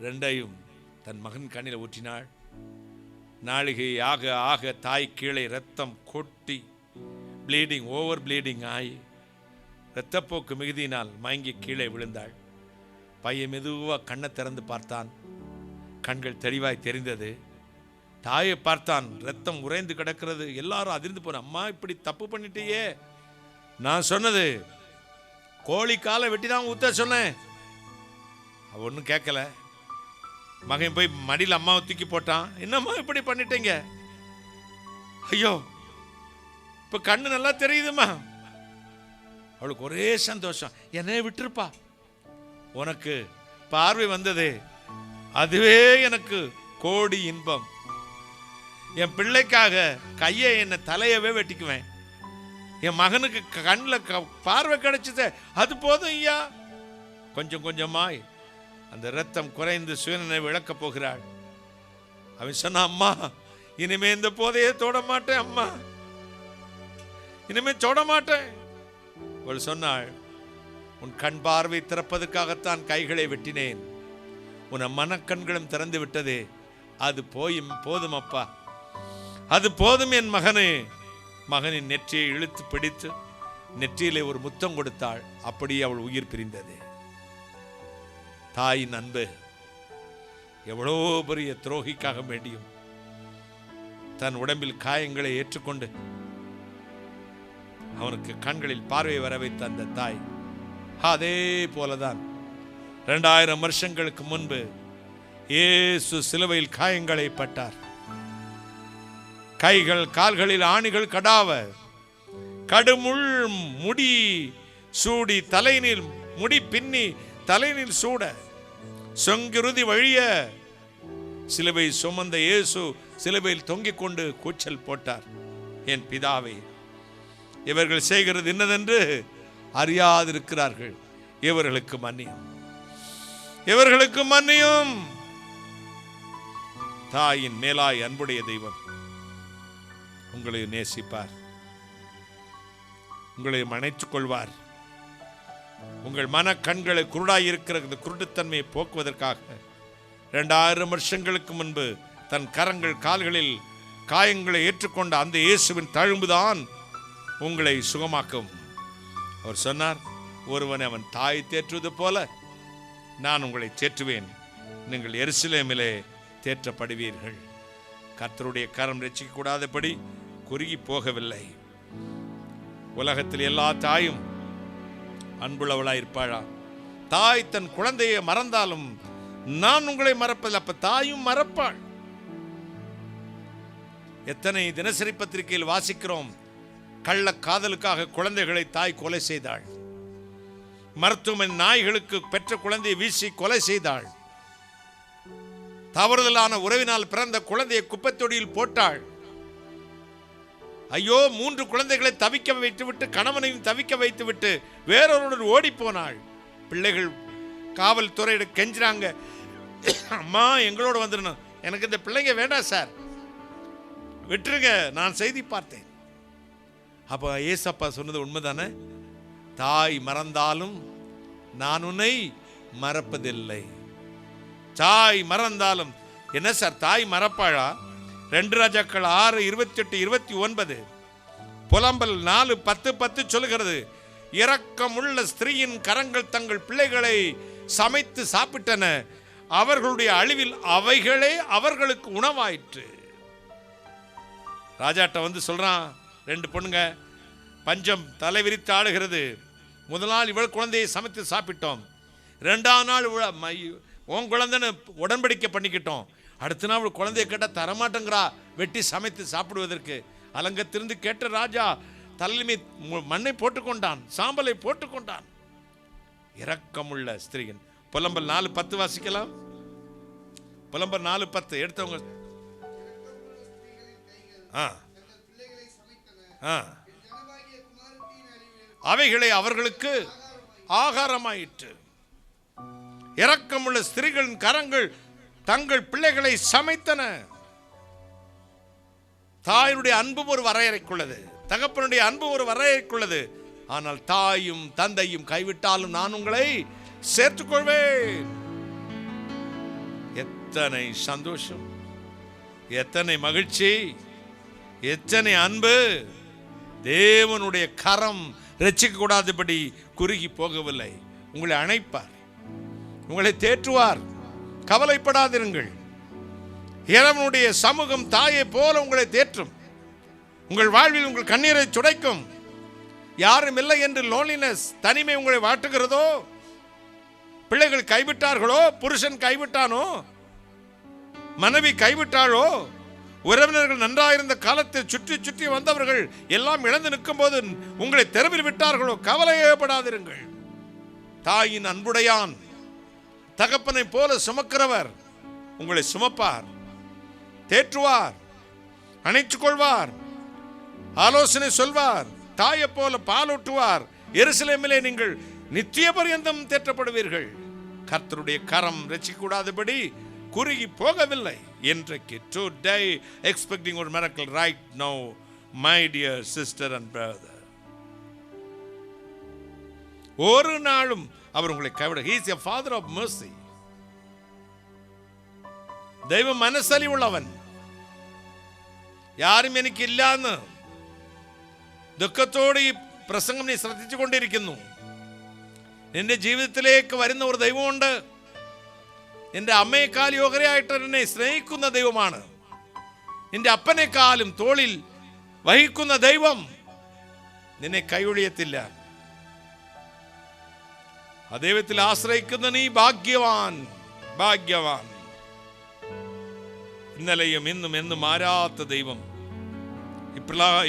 2ஐயும் தன் மகன் கண்ணில் ஊற்றினாள். நாளிகை ஆக ஆக தாய் கீழே ரத்தம் கொட்டி ப்ளீடிங், ஓவர் ப்ளீடிங் ஆகி இரத்தப்போக்கு மிகுதியினால் மயங்கி கீழே விழுந்தாள். பையன் மெதுவாக கண்ணை திறந்து பார்த்தான். கண்கள் தெளிவாய் தெரிந்தது. தாயை பார்த்தான், ரத்தம் உறைந்து கிடக்கிறது. எல்லாரும் அதிர்ந்து போன, அம்மா இப்படி தப்பு பண்ணிட்டேயே, நான் சொன்னது கோழி காலை வெட்டி தான் ஊத்த சொன்னேன். அவ ஒன்றும் கேட்கல. மகன் போய் மடியில் அம்மாவை தூக்கி போட்டான். என்னம்மா இப்படி பண்ணிட்டீங்க? ஐயோ, இப்ப கண்ணு நல்லா தெரியுதுமா. அவளுக்கு ஒரே சந்தோஷம், என்னைய விட்டுருப்பா, உனக்கு பார்வை வந்தது, அதுவே எனக்கு கோடி இன்பம். என் பிள்ளைக்காக கையை என்ன தலையவே வெட்டிக்குவேன். என் மகனுக்கு கண்ணில் பார்வை கிடைச்சது, அது போதும் ஐயா. கொஞ்சம் கொஞ்சமாய் அந்த ரத்தம் குறைந்து சுயநினைவு இழக்கப் போகிறாள். அவன் சொன்ன, அம்மா இனிமே இந்த போதையை தொட மாட்டேன், அம்மா இனிமே தொட மாட்டேன். அவள் சொன்னாள், உன் கண் பார்வை திறப்பதற்காகத்தான் கைகளை வெட்டினேன், உன் மனக்கண்களும் திறந்து விட்டதே, அது போதும் அப்பா, அது போதும் என் மகனே. மகனின் நெற்றியை இழுத்து பிடித்து நெற்றியிலே ஒரு முத்தம் கொடுத்தாள். அப்படியே அவள் உயிர் பிரிந்தது. தாயின் அன்பு எவ்வளோ பெரிய துரோகிக்காக வேண்டியும் தன் உடம்பில் காயங்களை ஏற்றுக்கொண்டு அவனுக்கு கண்களில் பார்வை வர வைத்த அந்த தாய், அதே போலதான் 2000 வருஷங்களுக்கு முன்பு இயேசு சிலுவையில் காயங்களை பட்டார். கைகள் கால்களில் ஆணிகள் கடாவ, கடுமுள் முடி சூடி தலையினில் முடி பின்னி தலையினில் சூட, சொங்கிருதி வழிய சிலுவை சுமந்த இயேசு சிலுவையில் தொங்கிக் கொண்டு கூச்சல் போட்டார், என் பிதாவே, இவர்கள் செய்கிறது என்னதென்று அறியாதிருக்கிறார்கள், இவர்களுக்கு மன்னியும், இவர்களுக்கு மன்னியும். தாயின் மேலாய் அன்புடைய தெய்வம் உங்களை நேசிப்பார், உங்களை மன்னித்துக் கொள்வார். உங்கள் மன கண்களை குருடாயிருக்கிற குருட்டுத்தன்மையை போக்குவதற்காக 2000 வருஷங்களுக்கு முன்பு தன் கரங்கள் கால்களில் காயங்களை ஏற்றுக்கொண்ட அந்த இயேசுவின் தழும்புதான் உங்களை சுகமாக்கும். அவர் சொன்னார், ஒருவன் அவன் தாய் தேற்றுவது போல நான் உங்களை தேற்றுவேன், நீங்கள் எருசலேமிலே தேற்றப்படுவீர்கள். கர்த்தருடைய கரம் ரட்சிக்க கூடாதபடி குறுகி போகவில்லை. உலகத்தில் எல்லா தாயும் அன்புள்ளவளாயிருப்பாளா? தாய் தன் குழந்தையை மறந்தாலும் நான் உங்களை மறப்பதில்லை. அப்ப தாயும் மறப்பாள். எத்தனை தினசரி பத்திரிகையில் வாசிக்கிறோம், கள்ள காதலுக்காக குழந்தைகளை தாய் கொலை செய்தாள், மருத்துவமனை நாய்களுக்கு பெற்ற குழந்தையை வீசி கொலை செய்தாள், தவறுதலான உறவினால் பிறந்த குழந்தையை குப்பைத்தொடியில் போட்டாள். ஐயோ, 3 குழந்தைகளை தவிக்க வைத்துவிட்டு, கணவனையும் தவிக்க வைத்துவிட்டு வேறொருடன் ஓடி போனாள். பிள்ளைகள் காவல்துறையிட கெஞ்சிறாங்க, அம்மா எங்களோட வந்துடணும், எனக்கு இந்த பிள்ளைங்க வேண்டாம் சார், விட்டுருங்க, நான் செய்தி பார்த்தேன். அப்போ ஏசப்பா சொன்னது உண்மைதானே? தாய் மறந்தாலும் நான் உன்னை மறப்பதில்லை. தாய் மறந்தாலும் என்ன சார், தாய் மறப்பாளா? 2 ராஜாக்கள் 6:28-29, புலம்பல் 4:10 சொல்லுகிறது, இரக்கமுள்ள ஸ்திரீயின் கரங்கள் தங்கள் பிள்ளைகளை சமைத்து சாப்பிட்டன, அவர்களுடைய அழிவில் அவைகளே அவர்களுக்கு உணவாயிற்று. ராஜாட்ட வந்து சொல்றான், 2 பொண்ணுங்க, பஞ்சம் தலைவிரித்து ஆடுகிறது. முதல் நாள் இவள் குழந்தையை சமைத்து சாப்பிட்டோம், 2ஆம் நாள் உன் குழந்தைன்னு உடன்படிக்கை பண்ணிக்கிட்டோம், அடுத்த நாள் குழந்தைய கேட்டால் தரமாட்டேங்கிறா வெட்டி சமைத்து சாப்பிடுவதற்கு. அலங்கத்திலிருந்து கேட்ட ராஜா தலைமை மண்ணை போட்டுக்கொண்டான், சாம்பலை போட்டுக்கொண்டான். இரக்கமுள்ள ஸ்திரீயின். புலம்பல் 4:10 வாசிக்கலாம். புலம்பல் 4:10 எடுத்தவங்க. அவைகளை அவர்களுக்கு ஆகாரமாயிற்று. இரக்கமுள்ள ஸ்திரீகளின் கரங்கள் தங்கள் பிள்ளைகளை சமைத்தன. தாயினுடைய அன்பு ஒரு வரையறைக்குள்ளது, தகப்பனுடைய அன்பு ஒரு வரையறைக்குள்ளது. ஆனால் தாயும் தந்தையும் கைவிட்டாலும் நான் உங்களை சேர்த்துக்கொள்வேன். எத்தனை சந்தோஷம், எத்தனை மகிழ்ச்சி, எத்தனை அன்பு! தேவனுடைய கரம் ரட்சிக்க கூடாதபடி குறுகி போகவில்லை. உங்களை அணைப்பார், உங்களை தேற்றுவார், கவலைப்படாதிருங்கள். இறைவனுடைய சமூகம் தாயை போல உங்களை தேற்றும். உங்கள் வாழ்வில் உங்கள் கண்ணீரை துடைக்கும். யாரும் இல்லை என்று லோன்லினஸ், தனிமை உங்களை வாட்டுகிறதோ, பிள்ளைகள் கைவிட்டார்களோ, புருஷன் கைவிட்டானோ, மனைவி கைவிட்டாளோ, உறவினர்கள் நன்றாயிருந்த காலத்தில் சுற்றி சுற்றி வந்தவர்கள் எல்லாம் இழந்து நிற்கும் போது உங்களை தெருவில் விட்டார்களோ, கவலையப்படாதிருங்கள். தாயின் அன்புடையான், தகப்பனை போல சுமக்கிறவர் உங்களை சுமப்பார், தேற்றுவார், அணைத்துக் கொள்வார், ஆலோசனை சொல்வார், தாயை போல பாலூட்டுவார். எருசலேமிலே நீங்கள் நித்திய பரியந்தம் தேற்றப்படுவீர்கள். கர்த்தருடைய கரம் ரட்சிக்கூடாதபடி குறுகி போகவில்லை. இன்றைக்கு today expecting a miracle right now, my dear sister and brother. ஒரு நாளும் அவர் உங்களை கைவிட. He is a father of mercy. ദൈവ മനസ്സലിവുള്ളവൻ. யாரும் എനിക്ക് ഇല്ലാന്ന് ദുഃഖത്തോടെ ഈ പ്രസംഗം നീ ശ്രദ്ധിച്ചു കൊണ്ടിരിക്കുന്നു. നിന്റെ ജീവിതത്തിലേക്ക് വരുന്ന ഒരു ദൈവമുണ്ട്. നിന്റെ അമ്മയെക്കാൾ യോഗ്യരായിട്ട് എന്നെ സ്നേഹിക്കുന്ന ദൈവമാണ്. നിന്റെ അപ്പനെക്കാളും തോളിൽ വഹിക്കുന്ന ദൈവം നിന്നെ കൈയൊഴിയത്തില്ല. ആ ദൈവത്തിൽ ആശ്രയിക്കുന്ന നീ ഭാഗ്യവാൻ, ഭാഗ്യവാൻ. ഇന്നലെയും ഇന്നും എന്നും മാറാത്ത ദൈവം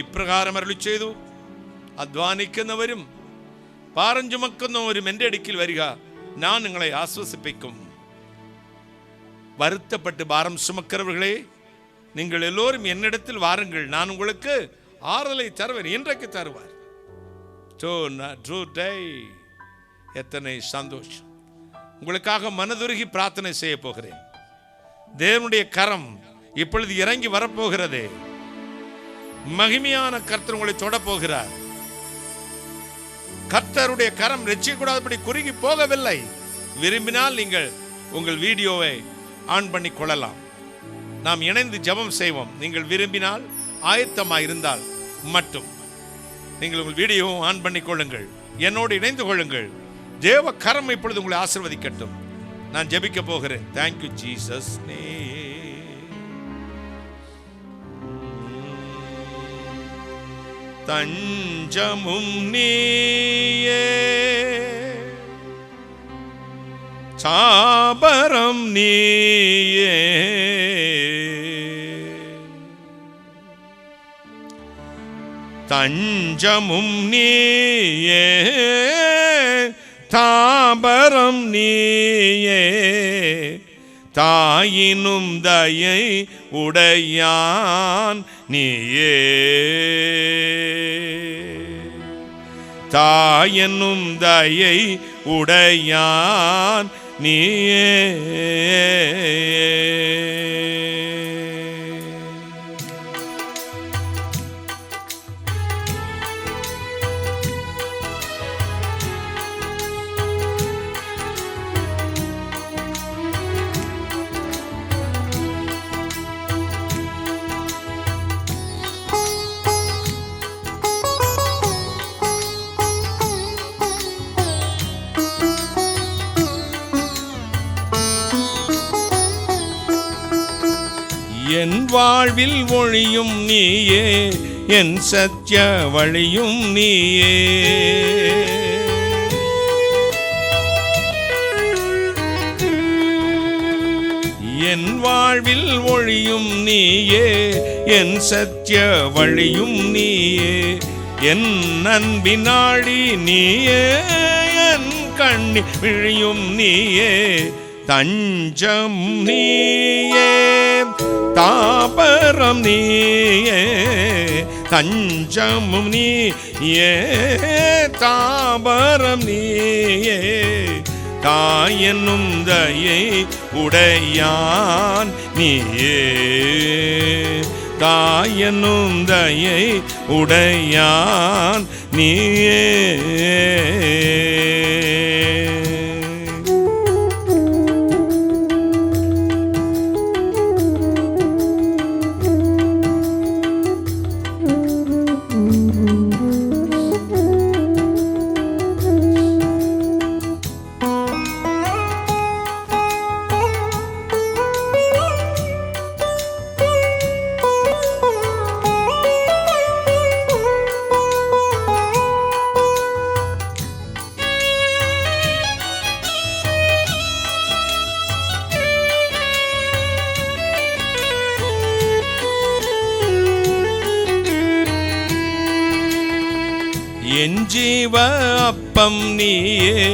ഇപ്രകാരം അരുളി ചെയ്തു, അധ്വാനിക്കുന്നവരും ഭാരം ചുമക്കുന്നവരും എൻ്റെ അടുക്കൽ വരിക, ഞാൻ നിങ്ങളെ ആശ്വസിപ്പിക്കും. வருத்தப்பட்டு பாரம் சுமக்கிறவர்களே, நீங்கள் எல்லோரும் என்னிடத்தில் வாருங்கள், நான் உங்களுக்கு ஆறுதலை தருவேன். இன்றைக்கு தருவார். எத்தனை சந்தோஷம்! உங்களுக்காக மனதுருகி பிரார்த்தனை செய்ய போகிறேன். தேவனுடைய கரம் இப்பொழுது இறங்கி வரப்போகிறது. மகிமையான கர்த்தர் உங்களை தொட போகிறார். கர்த்தருடைய கரம் ரட்சிக்கக்கூடாதபடி குறுகி போகவில்லை. விரும்பினால் நீங்கள் உங்கள் வீடியோவை ஆன் பண்ணி கொள்ளலாம். நாம் இணைந்து ஜெபம் செய்வோம். நீங்கள் விரும்பினால், ஆயத்தமாக இருந்தால் மட்டும் நீங்கள் உங்கள் வீடியோவை ஆன் பண்ணி கொள்ளுங்கள், என்னோடு இணைந்து கொள்ளுங்கள். தேவ கரம் இப்பொழுது உங்களை ஆசீர்வதிக்கட்டும். நான் ஜெபிக்க போகிறேன். Thank you Jesus name. தஞ்சமும் நீயே, சாபரம் நீயே, தஞ்சமும் நீயே, தாபரம் நீயே, தாயினும் தயை உடையான் நீயே, தாயென்னும் தயை உடையான் நீயே. என் வாழ்வில் ஒளியும் நீயே, என் சத்திய வழியும் நீயே. என் வாழ்வில் ஒளியும் நீயே, என் சத்திய வழியும் நீயே. என் அன்பினாடி நீயே, என் கண்ணி விழியும் நீயே. தஞ்சம் நீயே, தாபரம் நீயே. தஞ்சமும் நீயே, தாபரம் நீயே. தாயென்னும் தயை உடையான் நீயே, தாயென்னும் தயை உடையான் நீயே. என் ஜீவ அப்பம் நீயே,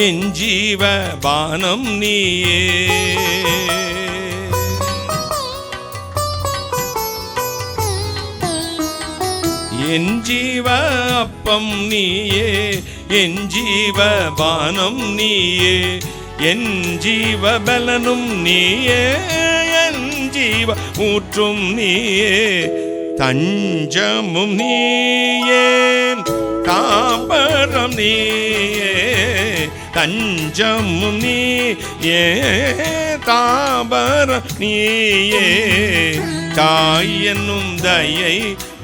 என் ஜீவ பானம் நீயே. என் ஜீவ அப்பம் நீயே, என் ஜீவ பானம் நீயே. என் ஜீவ பலனும் நீயே, என் ஜீவ ஊற்றும் நீயே. தஞ்சமும் நீயே, தாபரம் நீயே. தஞ்சமும் நீயே, தாபரம் நீயே. தாயென்னும் தயை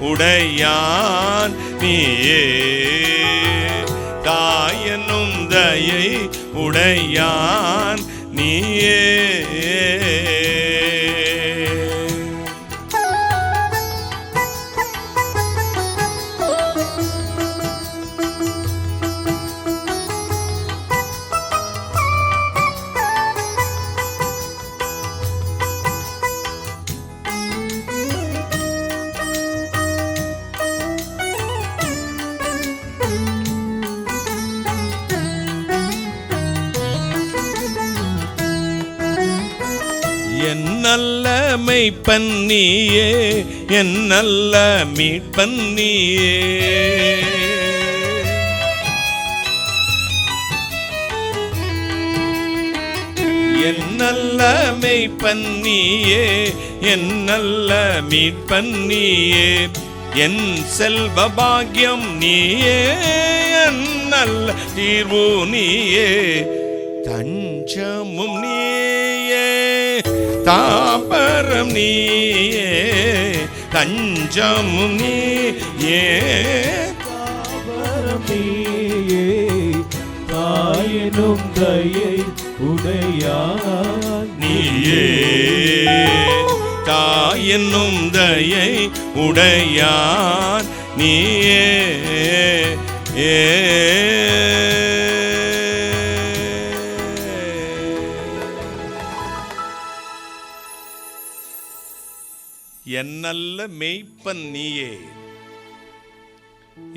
உடையான் நீயே, தாயென்னும் தயை உடையான் நீயே. என் நல்ல மெய்ப்பன் நீயே, என் நல்ல மீட்பன் நீயே. என் நல்ல மெய்ப்பன் நீயே, என் நல்ல மீட்பன் நீயே. என் செல்வ பாக்கியம் நீயே, என் நல்ல தீர்வு நீயே. தஞ்சமும் நீயே, தாபரம் நீயே. தஞ்சமும் நீயே, தாபரம் நீயே. தாயெனும் தயை உடையான் நீயே, தாயென்னும் தயை உடையான் நீயே. என் நல்ல மெய்ப்பன் நீயே,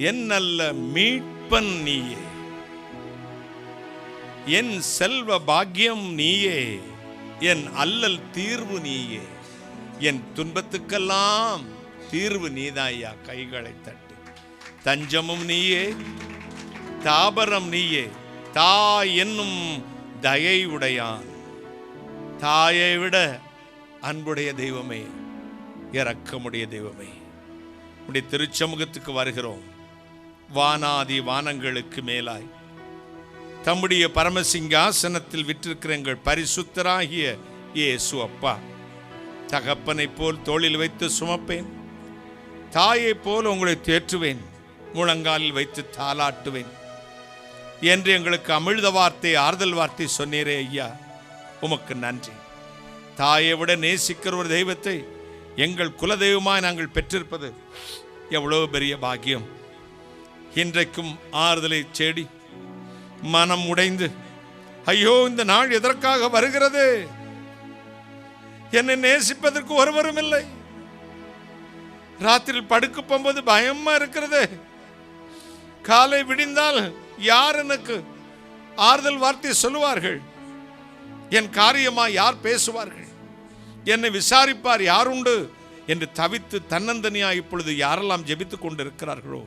என் நல்ல மீட்பன் நீயே. என் செல்வ பாக்கியம் நீயே, என் அல்லல் தீர்வு நீயே. என் துன்பத்துக்கெல்லாம் தீர்வு நீதான் ஐயா. கைகளை தட்டி. தஞ்சமும் நீயே, தாபரம் நீயே, தாய் என்னும் தயை உடையான். தாயை விட அன்புடைய தெய்வமே, இரக்கமுடைய தெய்வமே, உடைய திருச்சமூகத்துக்கு வருகிறோம். வானாதி வானங்களுக்கு மேலாய் தம்முடைய பரமசிங்காசனத்தில் விற்றிருக்கிற எங்கள் பரிசுத்தராகிய இயேசு அப்பா, தகப்பனை போல் தோளில் வைத்து சுமப்பேன், தாயை போல் உங்களை தேற்றுவேன், முழங்காலில் வைத்து தாலாட்டுவேன் என்று எங்களுக்கு அமிழ்த வார்த்தை, ஆறுதல் வார்த்தை சொன்னீரே ஐயா, உமக்கு நன்றி. தாயை விட நேசிக்கிற ஒரு தெய்வத்தை எங்கள் குலதெய்வமாய் நாங்கள் பெற்றிருப்பது எவ்வளவு பெரிய பாக்கியம். இன்றைக்கும் ஆறுதலை தேடி மனம் உடைந்து, ஐயோ இந்த நாள் எதற்காக வருகிறது, என்னை நேசிப்பதற்கு ஒருவரும் இல்லை, ராத்திரி படுக்க போகும்போது பயமா இருக்கிறது, காலை விடிந்தால் யார் எனக்கு ஆறுதல் வார்த்தை சொல்லுவார்கள், என் காரியமா யார் பேசுவார்கள், என்னை விசாரிப்பார் யார் உண்டு என்று தவித்து தன்னந்தனியா இப்பொழுது யாரெல்லாம் ஜெபித்துக் கொண்டிருக்கிறார்களோ,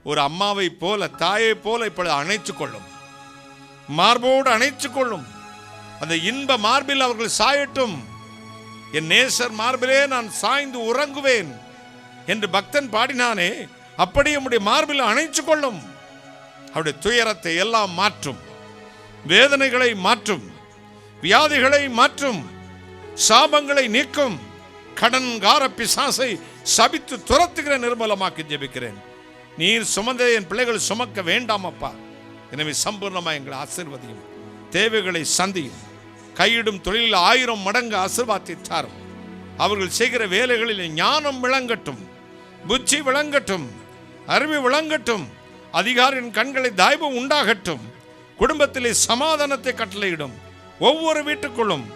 ஒரு அம்மாவை போல தாயை போல இப்பொழுது அணைத்துக் கொள்ளும், மார்போடு அணைத்துக் கொள்ளும். அந்த இன்ப மார்பில் அவர்கள் சாயட்டும். என் நேசர் மார்பிலே நான் சாய்ந்து உறங்குவேன் என்று பக்தன் பாடினானே, அப்படியே நம்முடைய மார்பில் அணைத்துக் கொள்ளும். அவருடைய துயரத்தை எல்லாம் மாற்றும், வேதனைகளை மாற்றும், வியாதிகளை மாற்றும், சாபங்களை நீக்கும், கடன்கார பிசாசை சபித்து துரத்துகிற நிர்மலமாக்கி ஜெபிக்கிறேன். நீர் சுமந்த என் பிள்ளைகள் சுமக்க வேண்டாம் அப்பா. எனவே சம்பூர்ணமாக எங்களை ஆசீர்வதியும், தேவைகளை சந்தியும், கையிடும் தொழிலில் 1000 மடங்கு ஆசீர்வாதத்தை தாரும். அவர்கள் செய்கிற வேலைகளில் ஞானம் விளங்கட்டும், புத்தி விளங்கட்டும், அறிவு விளங்கட்டும், அதிகாரியின் கண்களை தயவு உண்டாகட்டும். குடும்பத்திலே சமாதானத்தை கட்டளையிடும். ஒவ்வொரு வீட்டுக்குள்ளும்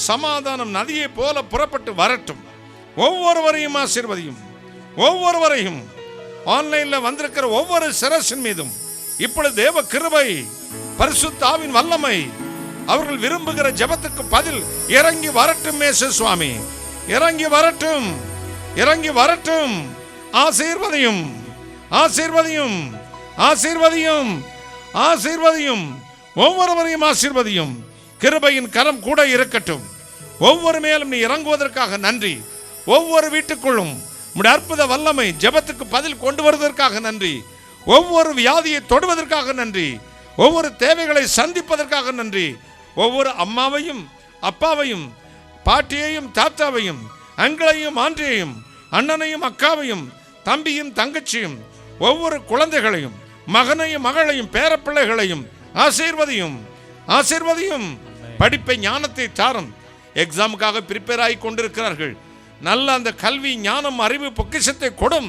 சமாதானம் நதியை போல புறப்பட்டு வரட்டும். ஒவ்வொருவரையும் ஆசீர்வதியும். ஒவ்வொருவரையும் ஆன்லைன்ல வந்திருக்கிற ஒவ்வொரு சிரசின் மீதும் இப்பொழுது தேவ கிருபை, பரிசுத்த ஆவியின் வல்லமை, அவர்கள் விரும்புகிற ஜெபத்துக்கு பதில் இறங்கி வரட்டும். மேசு சுவாமி இறங்கி வரட்டும், இறங்கி வரட்டும். ஆசீர்வதியும், ஆசீர்வதியும், ஆசீர்வதியும், ஆசீர்வதியும். ஒவ்வொருவரையும் ஆசீர்வதியும். கிருபையின் கரம் கூட இருக்கட்டும். ஒவ்வொரு மேலும் நீ இறங்குவதற்காக நன்றி. ஒவ்வொரு வீட்டுக்குள்ளும் உம்முடைய அற்புத வல்லமை ஜெபத்துக்கு பதில் கொண்டு வருவதற்காக நன்றி. ஒவ்வொரு வியாதியை தொடுவதற்காக நன்றி. ஒவ்வொரு தேவைகளை சந்திப்பதற்காக நன்றி. ஒவ்வொரு அம்மாவையும் அப்பாவையும் பாட்டியையும் தாத்தாவையும் அங்களையும் ஆன்றியையும் அண்ணனையும் அக்காவையும் தம்பியும் தங்கச்சியும் ஒவ்வொரு குழந்தைகளையும் மகனையும் மகளையும் பேரப்பிள்ளைகளையும் ஆசீர்வதியும், ஆசீர்வதியும். படிப்பை ஞானத்தை தாரும். எக்ஸாமுக்காக ப்ரிப்பேர் ஆகி கொண்டிருக்கிறார்கள். நல்ல அந்த கல்வி ஞானம் அறிவு பொக்கிஷத்தை கொடும்.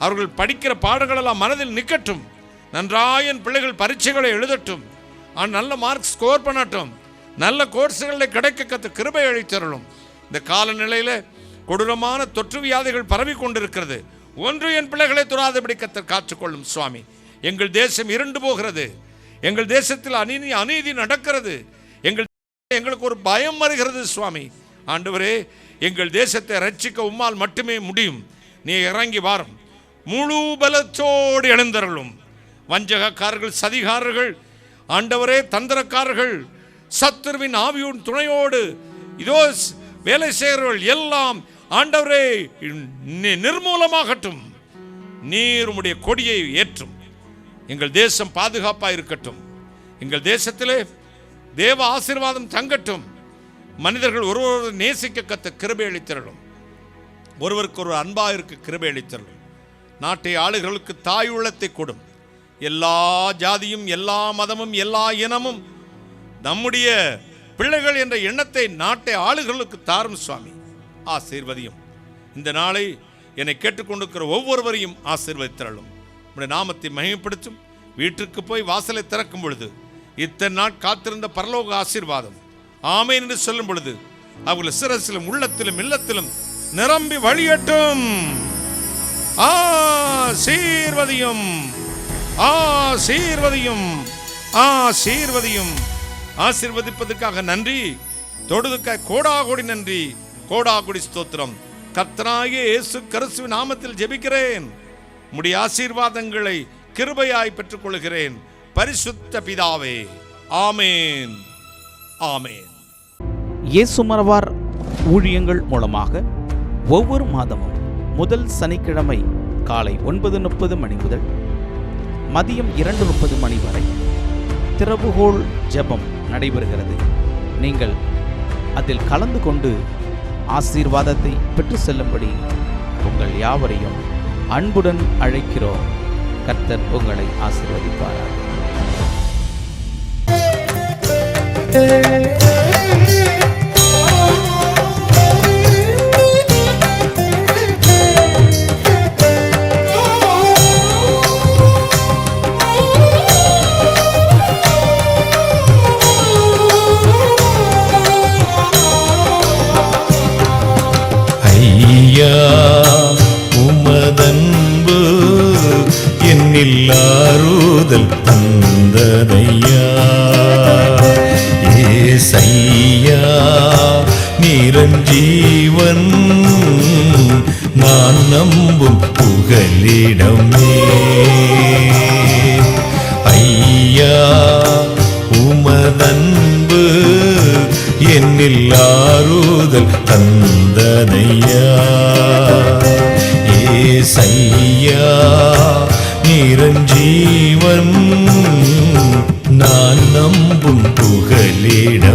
அவர்கள் படிக்கிற பாடங்களெல்லாம் மனதில் நிற்கட்டும். நன்றாயன் பிள்ளைகள் பரீட்சைகளை எழுதட்டும். நல்ல மார்க் ஸ்கோர் பண்ணட்டும். நல்ல கோர்ஸுகளில் கிடைக்க கற்று கிருபை அளித்தருளும். இந்த காலநிலையில் கொடூரமான தொற்று வியாதிகள் பரவி கொண்டிருக்கிறது. ஒன்று என் பிள்ளைகளை தொடாதபடி கத்தர் காத்துக்கொள்ளும் சுவாமி. எங்கள் தேசம் இருண்டு போகிறது. எங்கள் தேசத்தில் அநீதி நடக்கிறது. எங்களுக்கு ஒரு பயம் வருகிறது சுவாமி. ஆண்டவரே, எங்கள் தேசத்தை ரட்சிக்க உம்மால் மட்டுமே முடியும். நீ இறங்கி வாரும். முழு பலத்தோடு எழுந்தருளும். வஞ்சகக்காரர்கள், சதிகாரர்கள், ஆண்டவரே தந்திரக்காரர்கள், சத்துருவின் ஆவியின் துணையோடு இதோ வேலை செய்கிறவர்கள் எல்லாம் ஆண்டவரே நிர்மூலமாகட்டும். நீர் உம்முடைய கொடியை ஏற்றும். எங்கள் தேசம் பாதுகாப்பாக இருக்கட்டும். எங்கள் தேசத்திலே தேவ ஆசீர்வாதம் தங்கட்டும். மனிதர்கள் ஒருவர் நேசிக்க கத்த கிருபை அளித்தருளும். ஒருவருக்கு ஒரு அன்பாக இருக்க கிருபை அளித்தருளும். நாட்டை ஆளுகளுக்கு தாய் உள்ளத்தை கொடும். எல்லா ஜாதியும் எல்லா மதமும் எல்லா இனமும் நம்முடைய பிள்ளைகள் என்ற எண்ணத்தை நாட்டை ஆளுகளுக்கு தாரும் சுவாமி. ஆசீர்வதியும். இந்த நாளை என்னை கேட்டுக்கொண்டிருக்கிற ஒவ்வொருவரையும் ஆசீர்வதித்தருளும். உம்முடைய நாமத்தை மகிமைப்படுத்தும். வீட்டுக்கு போய் வாசலை திறக்கும் பொழுது இத்தனை நாள் காத்திருந்த பரலோக ஆசீர்வாதம் ஆமென் என்று சொல்லும் பொழுது அவர்கள் சிரசிலும் உள்ளத்திலும் இல்லத்திலும் நிரம்பி வழியட்டும். ஆசீர்வதியும், ஆசீர்வதியும், ஆசீர்வதியும். ஆசீர்வதிப்பதற்காக நன்றி, தொடுதுக்காய் கோடாகோடி நன்றி, கோடாகோடி ஸ்தோத்திரம். கர்த்தராகிய இயேசு கிறிஸ்துவின் நாமத்தில் ஜெபிக்கிறேன். உம்முடைய ஆசீர்வாதங்களை கிருபையாய் பெற்றுக் கொள்கிறேன். பரிசுத்த பிதாவே, ஆமேன், ஆமேன். இயேசு மறவார் ஊழியங்கள் மூலமாக ஒவ்வொரு மாதமும் முதல் சனிக்கிழமை காலை 9:30 மணி முதல் மதியம் 2:30 மணி வரை திறவுகோல் ஜெபம் நடைபெறுகிறது. நீங்கள் அதில் கலந்து கொண்டு ஆசீர்வாதத்தை பெற்று செல்லும்படி உங்கள் யாவரையும் அன்புடன் அழைக்கிறோம். கர்த்தர் உங்களை ஆசீர்வதிப்பாராக. ஐயா உமதன்பு என்னில் ஆறுதல் தந்ததையா. ஏசையா நிரஞ்சீவன் நான் நம்பும் புகலிடமே. ஐயா உமதன்பு என்னில் ஆறுதல் தந்ததையா. ஏசையா நிரஞ்சீவன் நான் நம்பும் புகலிடம்.